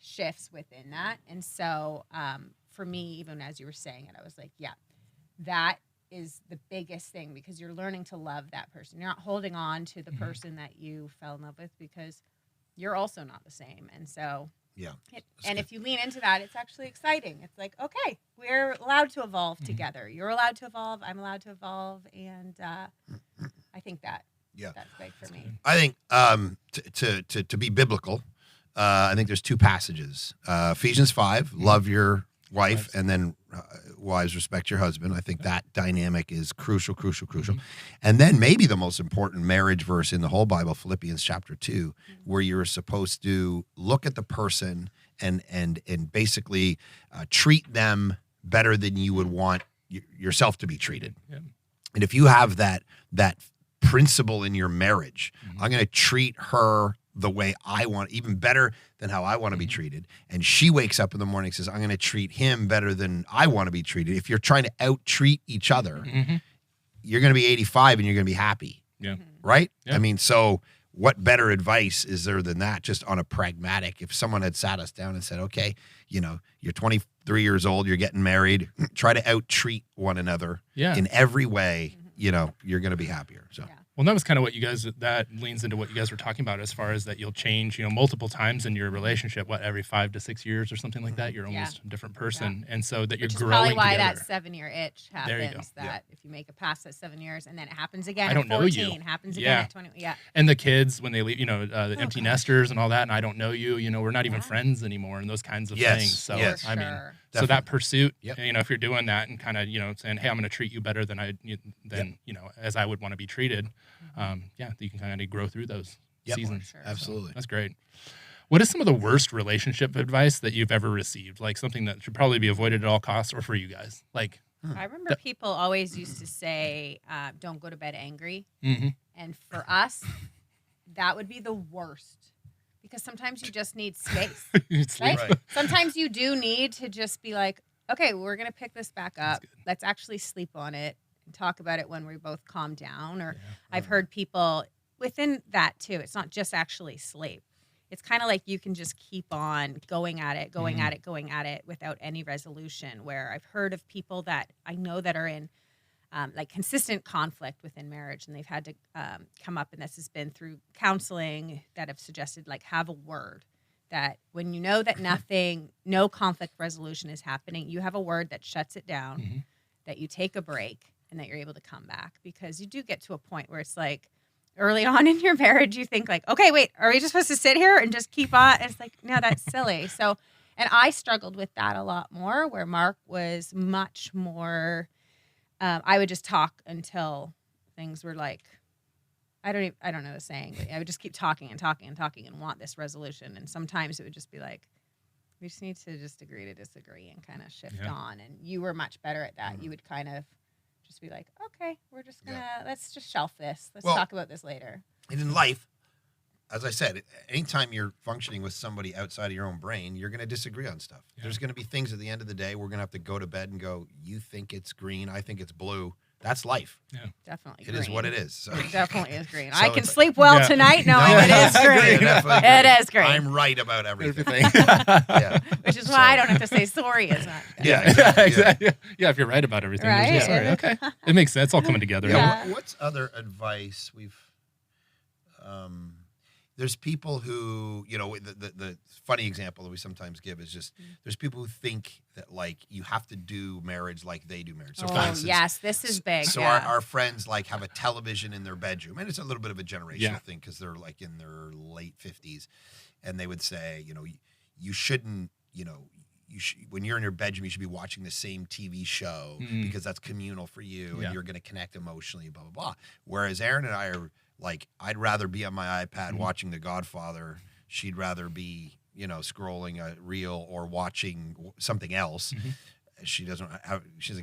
S3: shifts within that. And so for me, even as you were saying it, I was like, yeah, that is the biggest thing, because you're learning to love that person. You're not holding on to the person that you fell in love with, because you're also not the same. And so if you lean into that, it's actually exciting. It's like, okay, we're allowed to evolve together. You're allowed to evolve. I'm allowed to evolve. And I think that's great for me.
S2: I think to be biblical, I think there's 2 passages. Ephesians 5, love your wife, and then wives, respect your husband. I think that dynamic is crucial. And then maybe the most important marriage verse in the whole Bible, Philippians chapter 2, where you're supposed to look at the person and basically treat them better than you would want yourself to be treated.
S1: Yeah.
S2: And if you have that principle in your marriage, I'm going to treat her the way I want, even better than how I want to be treated. And she wakes up in the morning and says, I'm going to treat him better than I want to be treated. If you're trying to out-treat each other, you're going to be 85 and you're going to be happy.
S1: Yeah.
S2: Right?
S1: Yeah.
S2: I mean, so what better advice is there than that, just on a pragmatic? If someone had sat us down and said, okay, you're 23 years old, you're getting married, try to out-treat one another in every way, you're going to be happier. So.
S3: Yeah.
S1: Well, that was kind of what that leans into what you guys were talking about, as far as that you'll change, multiple times in your relationship, every 5 to 6 years or something like that. You're almost a different person. And so that you're
S3: Which is
S1: growing
S3: probably why
S1: together.
S3: that 7-year itch
S1: There you go.
S3: happens. That if you make it past that 7 years and then it happens again
S1: I don't
S3: at
S1: know
S3: 14,
S1: you.
S3: happens again at 20. Yeah.
S1: And the kids, when they leave, the empty nesters and all that, and I don't know you, we're not even friends anymore, and those kinds of things. So,
S2: Yes.
S1: I mean,
S3: Sure.
S1: so that pursuit,
S2: Yep.
S1: if you're doing that and kind of, saying, hey, I'm going to treat you better than as I would want to be treated, you can kind of grow through those seasons.
S3: Sure.
S2: Absolutely.
S1: So that's great. What is some of the worst relationship advice that you've ever received? Like something that should probably be avoided at all costs, or for you guys? Like,
S3: I remember people always used to say, don't go to bed angry.
S1: mm-hmm.
S3: And for us, that would be the worst. Because sometimes you just need space.
S1: Sleep.
S3: Right? Sometimes you do need to just be like, okay, we're going to pick this back up. Let's actually sleep on it and talk about it when we both calm down. Or I've heard people within that too. It's not just actually sleep. It's kind of like you can just keep on going at it without any resolution, where I've heard of people that I know that are in like consistent conflict within marriage, and they've had to come up, and this has been through counseling, that have suggested like have a word that when you know that no conflict resolution is happening, you have a word that shuts it down, that you take a break, and that you're able to come back. Because you do get to a point where it's like early on in your marriage, you think like, okay, wait, are we just supposed to sit here and just keep on? And it's like, no, that's silly. So, and I struggled with that a lot more, where Mark was much more, I would just talk until things were like, I don't know the saying, but I would just keep talking and want this resolution. And sometimes it would just be like, we just need to just agree to disagree and kind of shift on. And you were much better at that. You would kind of just be like, okay, we're just gonna let's just shelf this. Let's talk about this later.
S2: And in life, as I said, anytime you're functioning with somebody outside of your own brain, you're going to disagree on stuff. Yeah. There's going to be things at the end of the day we're going to have to go to bed and go, you think it's green, I think it's blue. That's life.
S1: Yeah,
S3: definitely.
S2: It
S3: green.
S2: is what it is. So.
S3: It definitely is green.
S2: So
S3: I can sleep well tonight knowing it is green. It is green.
S2: I'm right about everything.
S3: Which is why I don't have to say sorry is not.
S1: Exactly. Yeah, if you're right about everything,
S3: right?
S1: There's no sorry. Okay, it makes sense. All coming together.
S2: Yeah. What's other advice we've? There's people who, the funny example that we sometimes give is just there's people who think that like you have to do marriage like they do marriage. So for instance,
S3: yes, this is big.
S2: So our friends like have a television in their bedroom, and it's a little bit of a generational thing because they're like in their late 50s, and they would say, you shouldn't, when you're in your bedroom, you should be watching the same TV show because that's communal for you, and you're going to connect emotionally, blah, blah, blah. Whereas Erin and I are like, I'd rather be on my iPad watching The Godfather. She'd rather be, scrolling a reel or watching something else. She doesn't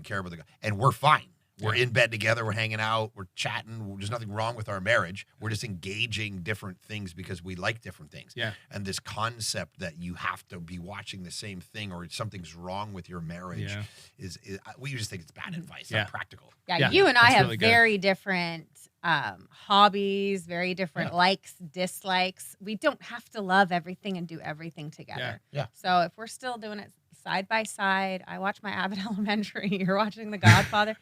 S2: care about and we're fine. We're in bed together. We're hanging out. We're chatting. There's nothing wrong with our marriage. We're just engaging different things because we like different things. Yeah. And this concept that you have to be watching the same thing or something's wrong with your marriage is we just think it's bad advice, not practical.
S3: Yeah, you and I have really very different hobbies, very different likes, dislikes. We don't have to love everything and do everything together. Yeah. So if we're still doing it side by side, I watch my Abbott Elementary, you're watching The Godfather.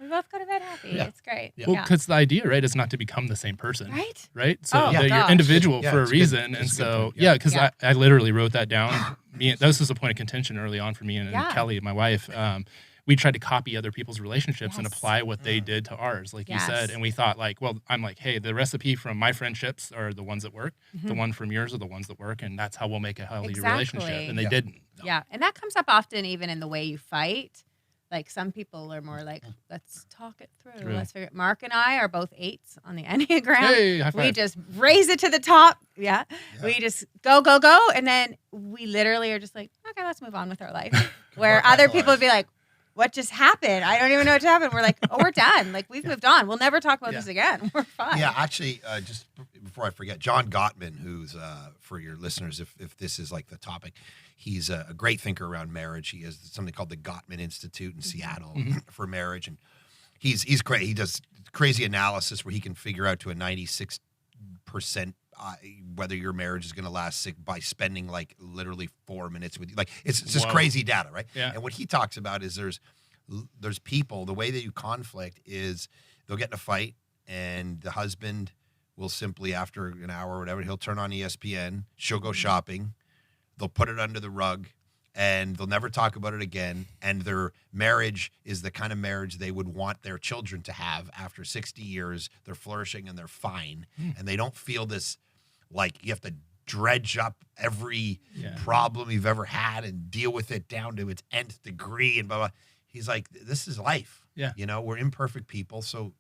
S3: We both go to bed happy. Yeah. It's great.
S1: Yeah. Well, because the idea, is not to become the same person.
S3: Right?
S1: So you're individual for a reason. And so, because I literally wrote that down. This was a point of contention early on for me and Kelly, my wife. We tried to copy other people's relationships and apply what they did to ours, like you said. And we thought I'm like, hey, the recipe from my friendships are the ones that work. The one from yours are the ones that work. And that's how we'll make a healthy relationship. And they didn't.
S3: Yeah. And that comes up often even in the way you fight. Like some people are more like, let's talk it through. Let's figure it. Mark and I are both 8s on the Enneagram.
S1: Hey, high five.
S3: We just raise it to the top. Yeah. We just go. And then we literally are just like, okay, let's move on with our life. Where other people would be like, what just happened? I don't even know what just happened. We're like, oh, we're done. Like, we've moved on. We'll never talk about this again. We're fine.
S2: Yeah, actually, just before I forget, John Gottman, who's, for your listeners, if this is like the topic, he's a great thinker around marriage. He has something called the Gottman Institute in Seattle for marriage. And he's great. He does crazy analysis where he can figure out to a 96% whether your marriage is going to last by spending like literally 4 minutes with you. Like it's just crazy data, right?
S1: Yeah.
S2: And what he talks about is there's people, the way that you conflict is they'll get in a fight and the husband will simply, after an hour or whatever, he'll turn on ESPN, she'll go shopping, they'll put it under the rug, and they'll never talk about it again. And their marriage is the kind of marriage they would want their children to have after 60 years. They're flourishing and they're fine. And they don't feel this, like you have to dredge up every problem you've ever had and deal with it down to its nth degree and blah, blah. He's like, this is life.
S1: Yeah.
S2: You know, we're imperfect people. So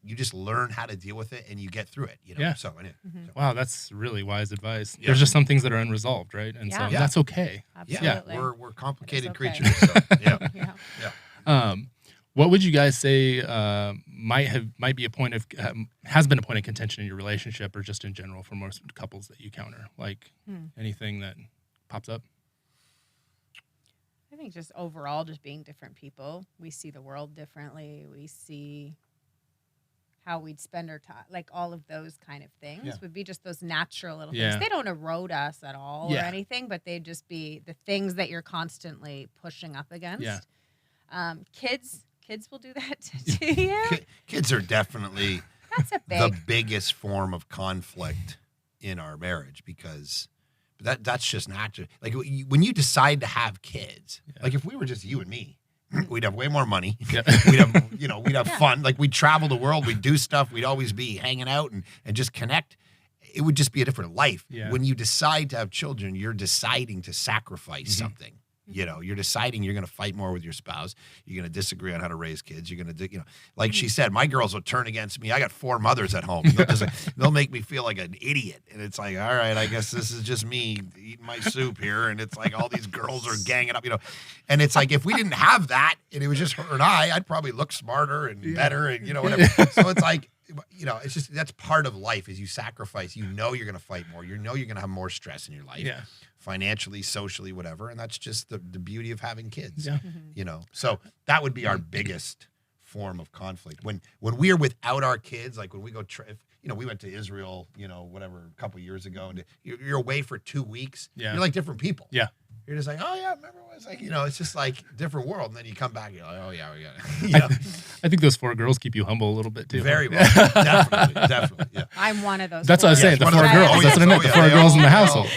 S2: you just learn how to deal with it and you get through it. You know?
S1: Yeah.
S2: So anyway.
S1: Wow, that's really wise advice.
S2: Yeah.
S1: There's just some things that are unresolved, right? And so that's okay.
S3: Absolutely.
S2: Yeah. We're complicated
S3: okay.
S2: creatures. So yeah.
S1: What would you guys say might be a point of has been a point of contention in your relationship or just in general for most couples that you counter? Like anything that pops up?
S3: I think just overall, just being different people. We see the world differently. We see how we'd spend our time. Like all of those kind of things would be just those natural little things. They don't erode us at all or anything, but they'd just be the things that you're constantly pushing up against.
S2: Yeah.
S3: Kids will do that to you.
S2: Kids are definitely the biggest form of conflict in our marriage because that's just natural. Like when you decide to have kids, like if we were just you and me, we'd have way more money. Yeah. We'd have fun. Like we'd travel the world, we'd do stuff, we'd always be hanging out and just connect. It would just be a different life. Yeah. When you decide to have children, you're deciding to sacrifice something. You know, you're deciding you're going to fight more with your spouse. You're going to disagree on how to raise kids. You're going to, like she said, my girls will turn against me. I got 4 mothers at home. They'll make me feel like an idiot. And it's like, all right, I guess this is just me eating my soup here. And it's like all these girls are ganging up, And it's like if we didn't have that and it was just her and I'd probably look smarter and better and, whatever. So it's like, it's just that's part of life is you sacrifice. You're going to fight more. You're going to have more stress in your life. Yeah. Financially, socially, whatever. And that's just the beauty of having kids, So that would be our biggest form of conflict. When we're without our kids, like when we go, we went to Israel, whatever, a couple of years ago, and you're away for 2 weeks. Yeah. You're like different people. Yeah. You're just like, oh yeah, remember what it's like, it's just like different world. And then you come back, you're like, oh yeah, we got it.
S1: I think those 4 girls keep you humble a little bit too.
S2: Very well. Definitely. Yeah.
S3: I'm one of those.
S1: That's what I was saying. The 4 girls. That's what I meant. The 4 girls in the household.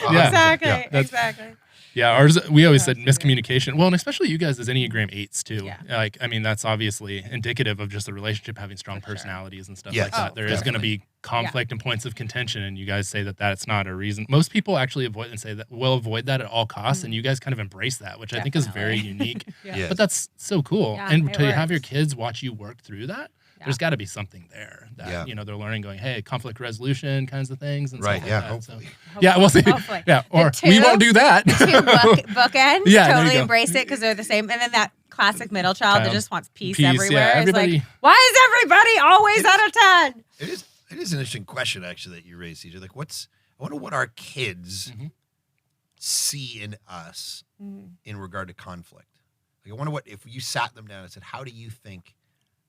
S3: Exactly.
S1: Yeah, ours. We always said miscommunication. Well, and especially you guys as Enneagram 8s too. Yeah. Like, I mean, that's obviously indicative of just the relationship having strong personalities and stuff like that. There is going to be conflict and points of contention, and you guys say that that's not a reason. Most people actually avoid and say that we'll avoid that at all costs, and you guys kind of embrace that, which I think is very unique. But that's so cool.
S3: Yeah,
S1: and to have your kids watch you work through that. There's got to be something there that they're learning, going, hey, conflict resolution kinds of things, and stuff like that.
S2: Hopefully.
S1: Yeah, we'll see. Hopefully. Yeah, or we won't do that.
S3: The 2 bookends totally embrace it because they're the same, and then that classic middle child that just wants peace everywhere.
S1: Yeah,
S3: is like, why is everybody always out of 10?
S2: It is an interesting question actually that you raised, CJ. Like, I wonder what our kids see in us in regard to conflict. Like, I wonder what if you sat them down and said, how do you think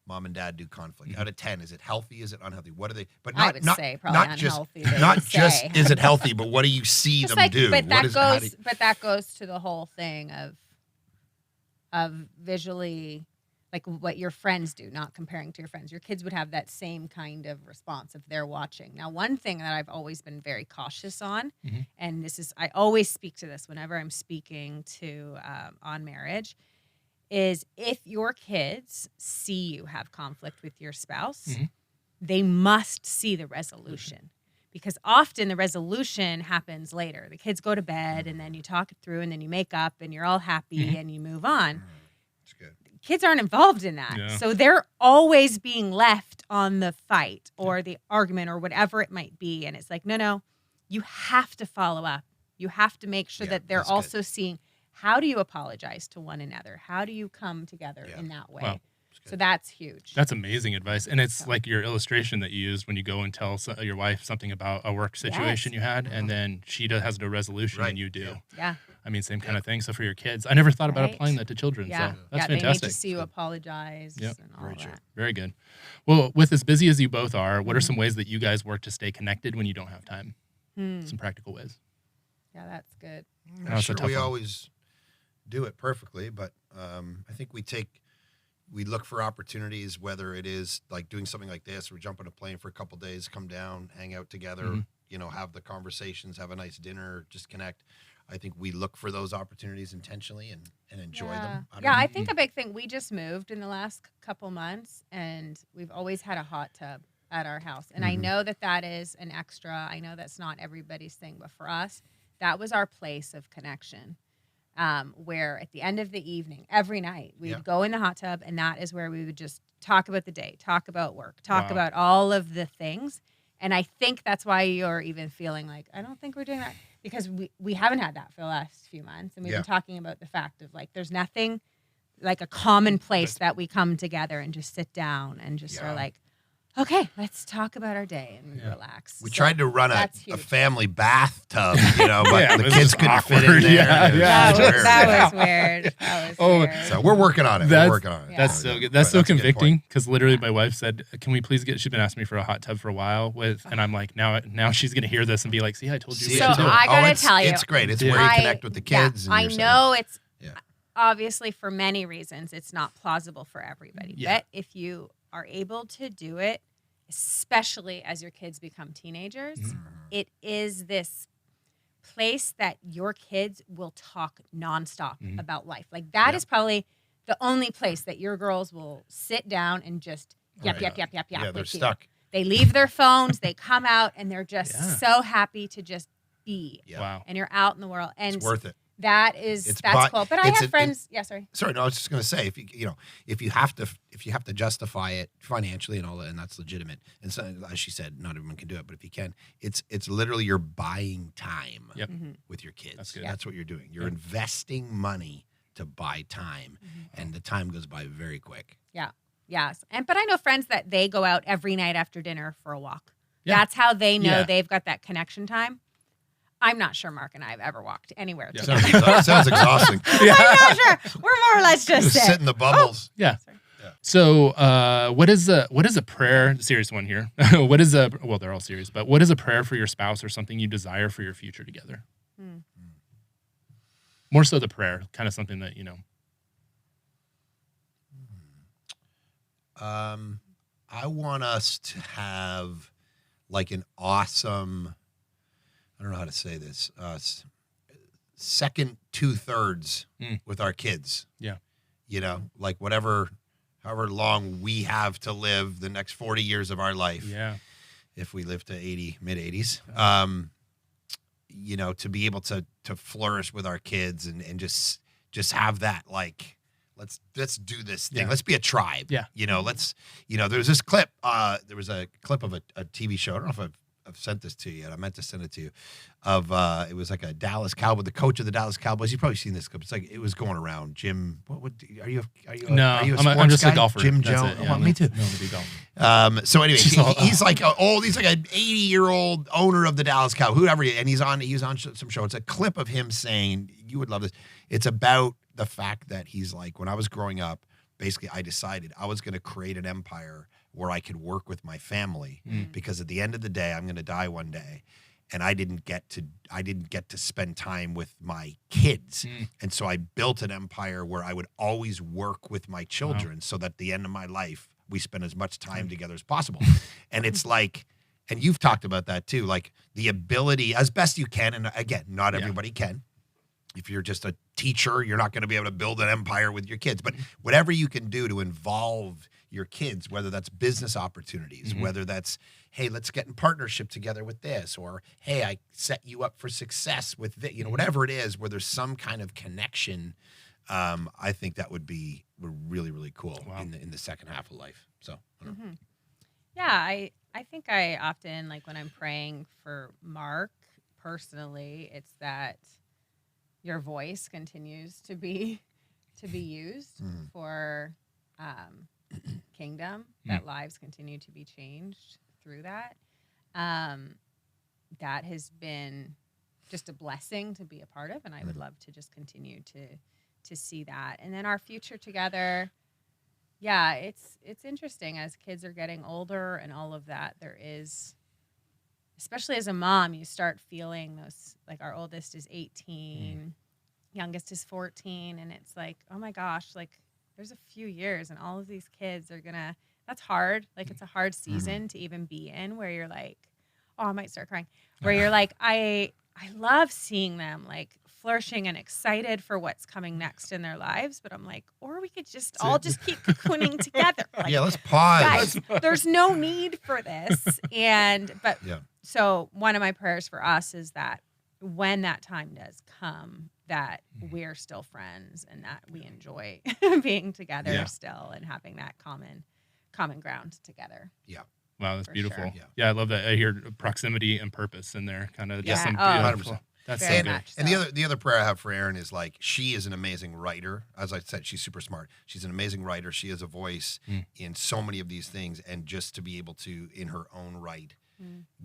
S2: Mom and Dad do conflict? Out of 10, is it healthy? Is it unhealthy? What are they? But not,
S3: I would say probably
S2: not
S3: unhealthy.
S2: Just is it healthy, but what do you see them do?
S3: But that goes to the whole thing of visually, like what your friends do, not comparing to your friends. Your kids would have that same kind of response if they're watching. Now, one thing that I've always been very cautious on, and I always speak to this whenever I'm speaking to on marriage, is if your kids see you have conflict with your spouse, they must see the resolution. Because often the resolution happens later. The kids go to bed and then you talk it through and then you make up and you're all happy and you move on.
S2: That's good.
S3: kids aren't involved in that.
S1: Yeah.
S3: So they're always being left on the fight or the argument or whatever it might be. And it's like, no, you have to follow up. You have to make sure that they're also seeing, how do you apologize to one another? How do you come together in that way?
S1: Wow.
S3: So that's huge.
S1: That's amazing advice. And it's like your illustration that you used when you go and tell your wife something about a work situation you had, and then she has no resolution and you do.
S3: Yeah.
S1: I mean, same kind of thing. So for your kids, I never thought about applying that to children.
S3: Yeah.
S1: So that's
S3: They need
S1: fantastic.
S3: to see you apologize and all
S2: Very
S3: that.
S2: true.
S1: Very good. Well, with as busy as you both are, what are some ways that you guys work to stay connected when you don't have time? Some practical ways.
S3: Yeah, that's good.
S2: I'm
S1: No,
S2: not
S1: it's a
S2: sure
S1: tough
S2: we
S1: one.
S2: always do it perfectly, but I think we look for opportunities, whether it is like doing something like this, or jump on a plane for a couple days, come down, hang out together, have the conversations, have a nice dinner, just connect. I think we look for those opportunities intentionally and enjoy them.
S3: I think a big thing, we just moved in the last couple months, and we've always had a hot tub at our house. And I know that is an extra. I know that's not everybody's thing, but for us, that was our place of connection. Where at the end of the evening, every night, we would go in the hot tub, and that is where we would just talk about the day, talk about work, talk about all of the things. And I think that's why you're even feeling like, I don't think we're doing that, because we haven't had that for the last few months. And we've been talking about the fact of like, there's nothing like a common place that we come together and just sit down and just are like, okay, let's talk about our day and relax.
S2: We tried to run a
S3: huge.
S2: family bathtub, but the
S1: it
S2: kids
S1: was
S2: couldn't fit
S1: awkward.
S2: in there.
S3: That was weird. Weird.
S2: So we're working on it. We're working on it.
S1: That's so good. That's so convicting, because literally my wife said, "Can we please get?" She's been asking me for a hot tub for a while, and I'm like, now she's gonna hear this and be like, "See, I told you."
S3: So I gotta tell you,
S2: it's great. It's where you connect with the kids. And
S3: I know it's obviously for many reasons it's not plausible for everybody, but if you are able to do it, especially as your kids become teenagers, it is this place that your kids will talk nonstop about life. Like that is probably the only place that your girls will sit down and just yap.
S2: Yeah, they're
S3: with you.
S2: stuck.
S3: They leave their phones, they come out, and they're just so happy to just be.
S2: Yeah.
S1: Wow.
S3: And you're out in the world. And
S2: It's worth it.
S3: that's cool. But I have friends. Sorry.
S2: Sorry, no, I was just going to say, if you have to justify it financially and all that, and that's legitimate. And so, as she said, not everyone can do it, but if you can, it's literally you're buying time with your kids.
S1: That's good.
S2: That's what you're doing. You're investing money to buy time, and the time goes by very quick.
S3: Yeah. Yes. But I know friends that they go out every night after dinner for a walk.
S1: Yeah.
S3: That's how they know they've got that connection time. I'm not sure Mark and I have ever walked anywhere together.
S2: Sounds exhausting.
S3: I'm not sure. We're more or less just
S2: sit in the bubbles.
S1: Yeah. So, what is a prayer? Serious one here. Well, they're all serious, but what is a prayer for your spouse or something you desire for your future together? More so the prayer, kind of something that
S2: I want us to have like an awesome, I don't know how to say this, second 2/3 with our kids.
S1: Yeah.
S2: Like however long we have to live the next 40 years of our life.
S1: Yeah.
S2: If we live to 80, mid 80s, to be able to flourish with our kids and just have that, like, let's do this thing.
S1: Yeah.
S2: Let's be a tribe.
S1: Yeah.
S2: There's this clip, there was a clip of a TV show. I don't know if I've sent this to you yet. I meant to send it to you. It was like a Dallas Cowboy, the coach of the Dallas Cowboys. You've probably seen this clip. It's like it was going around. Jim, are you a
S1: I'm just
S2: guy?
S1: a golfer.
S2: Jim
S1: That's
S2: Jones.
S1: it, yeah.
S2: Well, me too.
S1: No, I'm a big golfer.
S2: So anyway, he's like an 80-year-old owner of the Dallas Cowboys, whoever, and he's on some show. It's a clip of him saying, you would love this. It's about the fact that he's like, when I was growing up, basically I decided I was going to create an empire where I could work with my family, because at the end of the day, I'm going to die one day, and I didn't get to spend time with my kids. And so I built an empire where I would always work with my children, so that at the end of my life, we spend as much time together as possible. And it's like, and you've talked about that too, like the ability as best you can. And again, not everybody can. If you're just a teacher, you're not going to be able to build an empire with your kids, but whatever you can do to involve your kids, whether that's business opportunities, whether that's, hey, let's get in partnership together with this, or, hey, I set you up for success with this, whatever it is, where there's some kind of connection. I think that would be were really, really cool
S1: Wow.
S2: in the second half of life. So, I don't know.
S3: Yeah, I think I often, like, when I'm praying for Mark personally, it's that your voice continues to be used for kingdom, that lives continue to be changed through that. That has been just a blessing to be a part of, and I would love to just continue to see that. And then our future together, yeah, it's interesting as kids are getting older and all of that. There is, especially as a mom, you start feeling those, like our oldest is 18, youngest is 14, and it's like, oh my gosh, like there's a few years and all of these kids are gonna, that's hard. Like it's a hard season to even be in where you're like, oh, I might start crying. Where you're like, I love seeing them like flourishing and excited for what's coming next in their lives. But I'm like, or we could just all just keep cocooning together. Like,
S2: Yeah, let's pause.
S3: guys, there's no need for this. So one of my prayers for us is that when that time does come, that we're still friends and that we enjoy being together still and having that common ground together.
S2: Yeah.
S1: Wow, that's
S3: For
S1: beautiful.
S3: sure.
S1: Yeah, I love that. I hear proximity and purpose in there. Kind of just some
S3: Yeah.
S1: beautiful.
S2: 100%.
S1: That's so
S3: Very
S1: good.
S3: much.
S2: And
S3: So-
S2: the other prayer I have for Erin is like, she is an amazing writer. As I said, she's super smart. She's an amazing writer. She has a voice in so many of these things. And just to be able to, in her own right,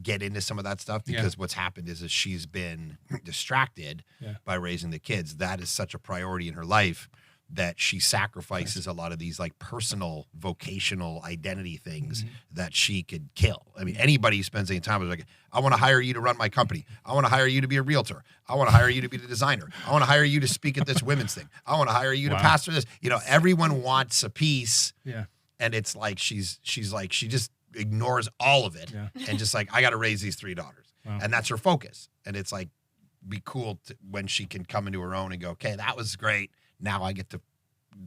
S2: get into some of that stuff, because what's happened is she's been distracted by raising the kids. That is such a priority in her life that she sacrifices a lot of these like personal, vocational identity things that she could kill. I mean, anybody who spends any time is like, I want to hire you to run my company. I want to hire you to be a realtor. I want to hire you to be the designer. I want to hire you to speak at this women's thing. I want to hire you to pastor this. You know, everyone wants a piece.
S1: Yeah.
S2: And it's like, she's like, she just ignores all of it and just like, I got to raise these 3 daughters.
S1: Wow.
S2: And that's her focus. And it's like, be cool when she can come into her own and go, okay, that was great. Now I get to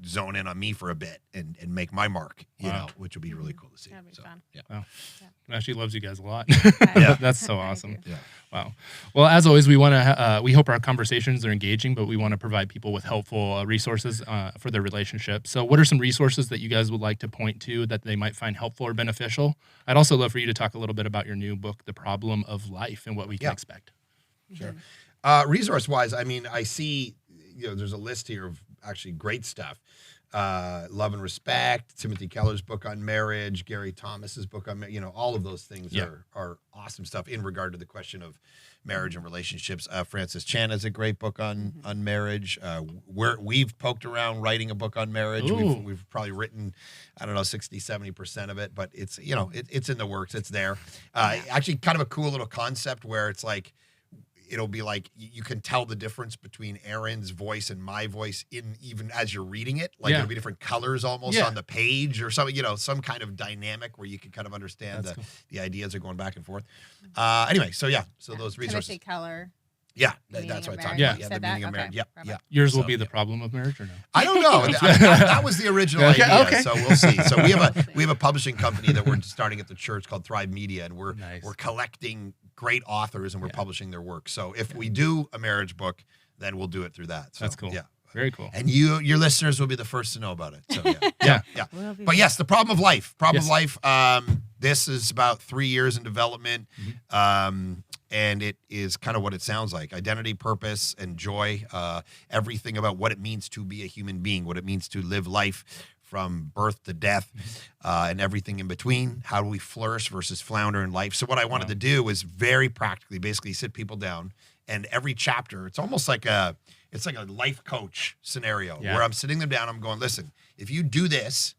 S2: zone in on me for a bit and make my mark, you know, which would be really cool to see.
S3: That'd be fun.
S2: Yeah.
S1: Wow. Now she loves you guys a lot.
S2: Yeah.
S1: That's so
S3: I
S1: awesome.
S3: do.
S2: Yeah.
S1: Wow. Well, as always, we want to. We hope our conversations are engaging, but we want to provide people with helpful resources for their relationship. So, what are some resources that you guys would like to point to that they might find helpful or beneficial? I'd also love for you to talk a little bit about your new book, The Problem of Life, and what we can expect.
S2: Sure. Resource-wise, I mean, I see, you know, there's a list here of actually great stuff. Love and Respect, Timothy Keller's book on marriage, Gary Thomas's book on, you know, all of those things are awesome stuff in regard to the question of marriage and relationships. Francis Chan has a great book on marriage. We've poked around writing a book on marriage. We've probably written, I don't know, 60, 70% of it, but it's, you know, it's in the works. It's there. Actually kind of a cool little concept where it's like, it'll be like you can tell the difference between Erin's voice and my voice in even as you're reading it. Like it'll be different colors almost on the page or something, you know, some kind of dynamic where you can kind of understand the ideas are going back and forth. Anyway, so those resources.
S3: Timothy Keller.
S2: Yeah,
S3: Meaning
S2: that's
S3: of
S2: what I talked
S3: Marriage.
S2: about.
S3: You
S2: Yeah,
S3: said
S2: the meaning
S3: that?
S2: of marriage.
S3: Okay.
S2: Yeah.
S1: Yours will be The Problem of Marriage, or no?
S2: I don't know. That was the original
S1: Okay,
S2: idea,
S1: okay.
S2: so we'll see. So we have a publishing company that we're starting at the church called Thrive Media, and we're collecting great authors and we're publishing their work. So if we do a marriage book, then we'll do it through that. So,
S1: That's cool.
S2: Yeah.
S1: Very cool.
S2: And your listeners will be the first to know about it. So yeah. But yes, The Problem of Life. Problem of Life. This is about 3 years in development. And it is kind of what it sounds like: identity, purpose, and joy. Everything about what it means to be a human being, what it means to live life from birth to death, and everything in between. How do we flourish versus flounder in life? So what I wanted to do was very practically, basically sit people down, and every chapter, it's almost like a life coach scenario where I'm sitting them down. I'm going, listen, if you do this,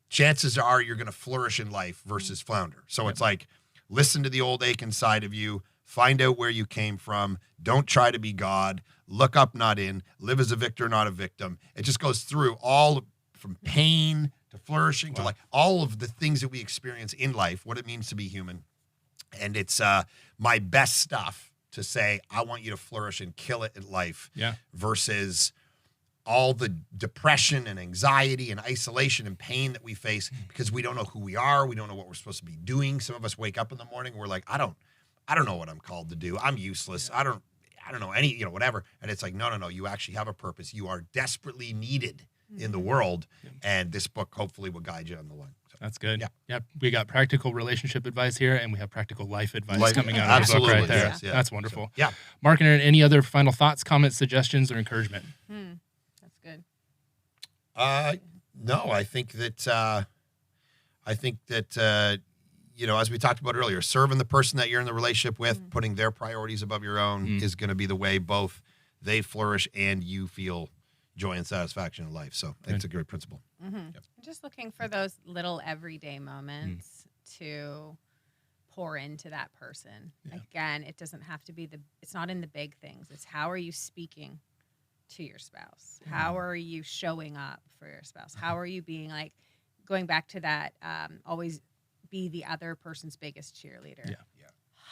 S2: chances are you're going to flourish in life versus flounder. So it's like, listen to the old ache inside of you. Find out where you came from. Don't try to be God. Look up, not in. Live as a victor, not a victim. It just goes through all from pain to flourishing to like all of the things that we experience in life, what it means to be human. And it's my best stuff to say, I want you to flourish and kill it in life versus all the depression and anxiety and isolation and pain that we face because we don't know who we are. We don't know what we're supposed to be doing. Some of us wake up in the morning, we're like, I don't know what I'm called to do. I'm useless. I don't know any, whatever. And it's like, no, you actually have a purpose. You are desperately needed in the world. And this book hopefully will guide you on the line. So,
S1: That's good.
S2: Yeah.
S1: Yep. We got practical relationship advice here, and we have practical life advice coming out of the book
S2: absolutely,
S1: right there.
S2: yes, yeah.
S1: That's wonderful.
S2: So, yeah.
S1: Mark and Erin, any other final thoughts, comments, suggestions, or encouragement?
S3: That's good.
S2: No, I think that as we talked about earlier, serving the person that you're in the relationship with, putting their priorities above your own is going to be the way both they flourish and you feel joy and satisfaction in life. So I think it's a great principle.
S3: Yep. Just looking for those little everyday moments to pour into that person.
S1: Yeah.
S3: Again, it doesn't have to be it's not in the big things. It's how are you speaking to your spouse? How are you showing up for your spouse? How are you being going back to that, always be the other person's biggest cheerleader.
S1: Yeah.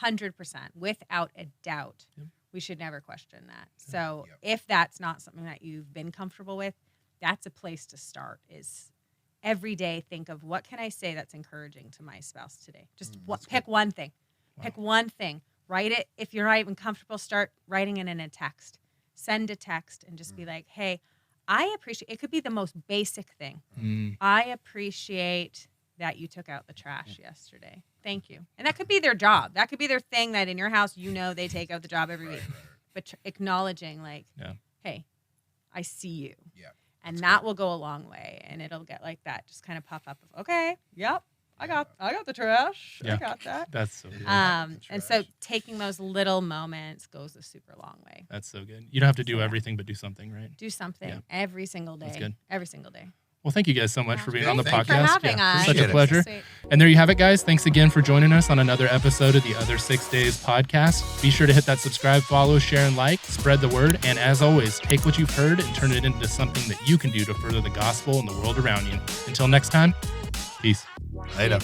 S3: 100%, without a doubt. Yep. We should never question that. So if that's not something that you've been comfortable with, that's a place to start. Is every day think of what can I say that's encouraging to my spouse today? Just pick one thing. Wow. Pick one thing. Write it. If you're not even comfortable, start writing it in a text. Send a text and just be like, hey, I appreciate, it could be the most basic thing. I appreciate that you took out the trash yesterday. Thank you. And that could be their job. That could be their thing that in your house, they take out the job every week. But acknowledging hey, I see you.
S2: Yeah.
S3: And that will go a long way. And it'll get like that, just kind of pop up of, okay, yep, I got the trash.
S1: Yeah.
S3: I got that.
S1: That's so good.
S3: And so taking those little moments goes a super long way.
S1: That's so good. You don't have to do everything, but do something, right?
S3: Do something every single day.
S1: That's good.
S3: Every single day.
S1: Well, thank you guys so much for being on the
S3: Thank
S1: podcast.
S3: you for having us.
S1: Such a pleasure. And there you have it, guys. Thanks again for joining us on another episode of the Other 6 Days podcast. Be sure to hit that subscribe, follow, share, and like. Spread the word. And as always, take what you've heard and turn it into something that you can do to further the gospel in the world around you. Until next time, peace.
S2: Later.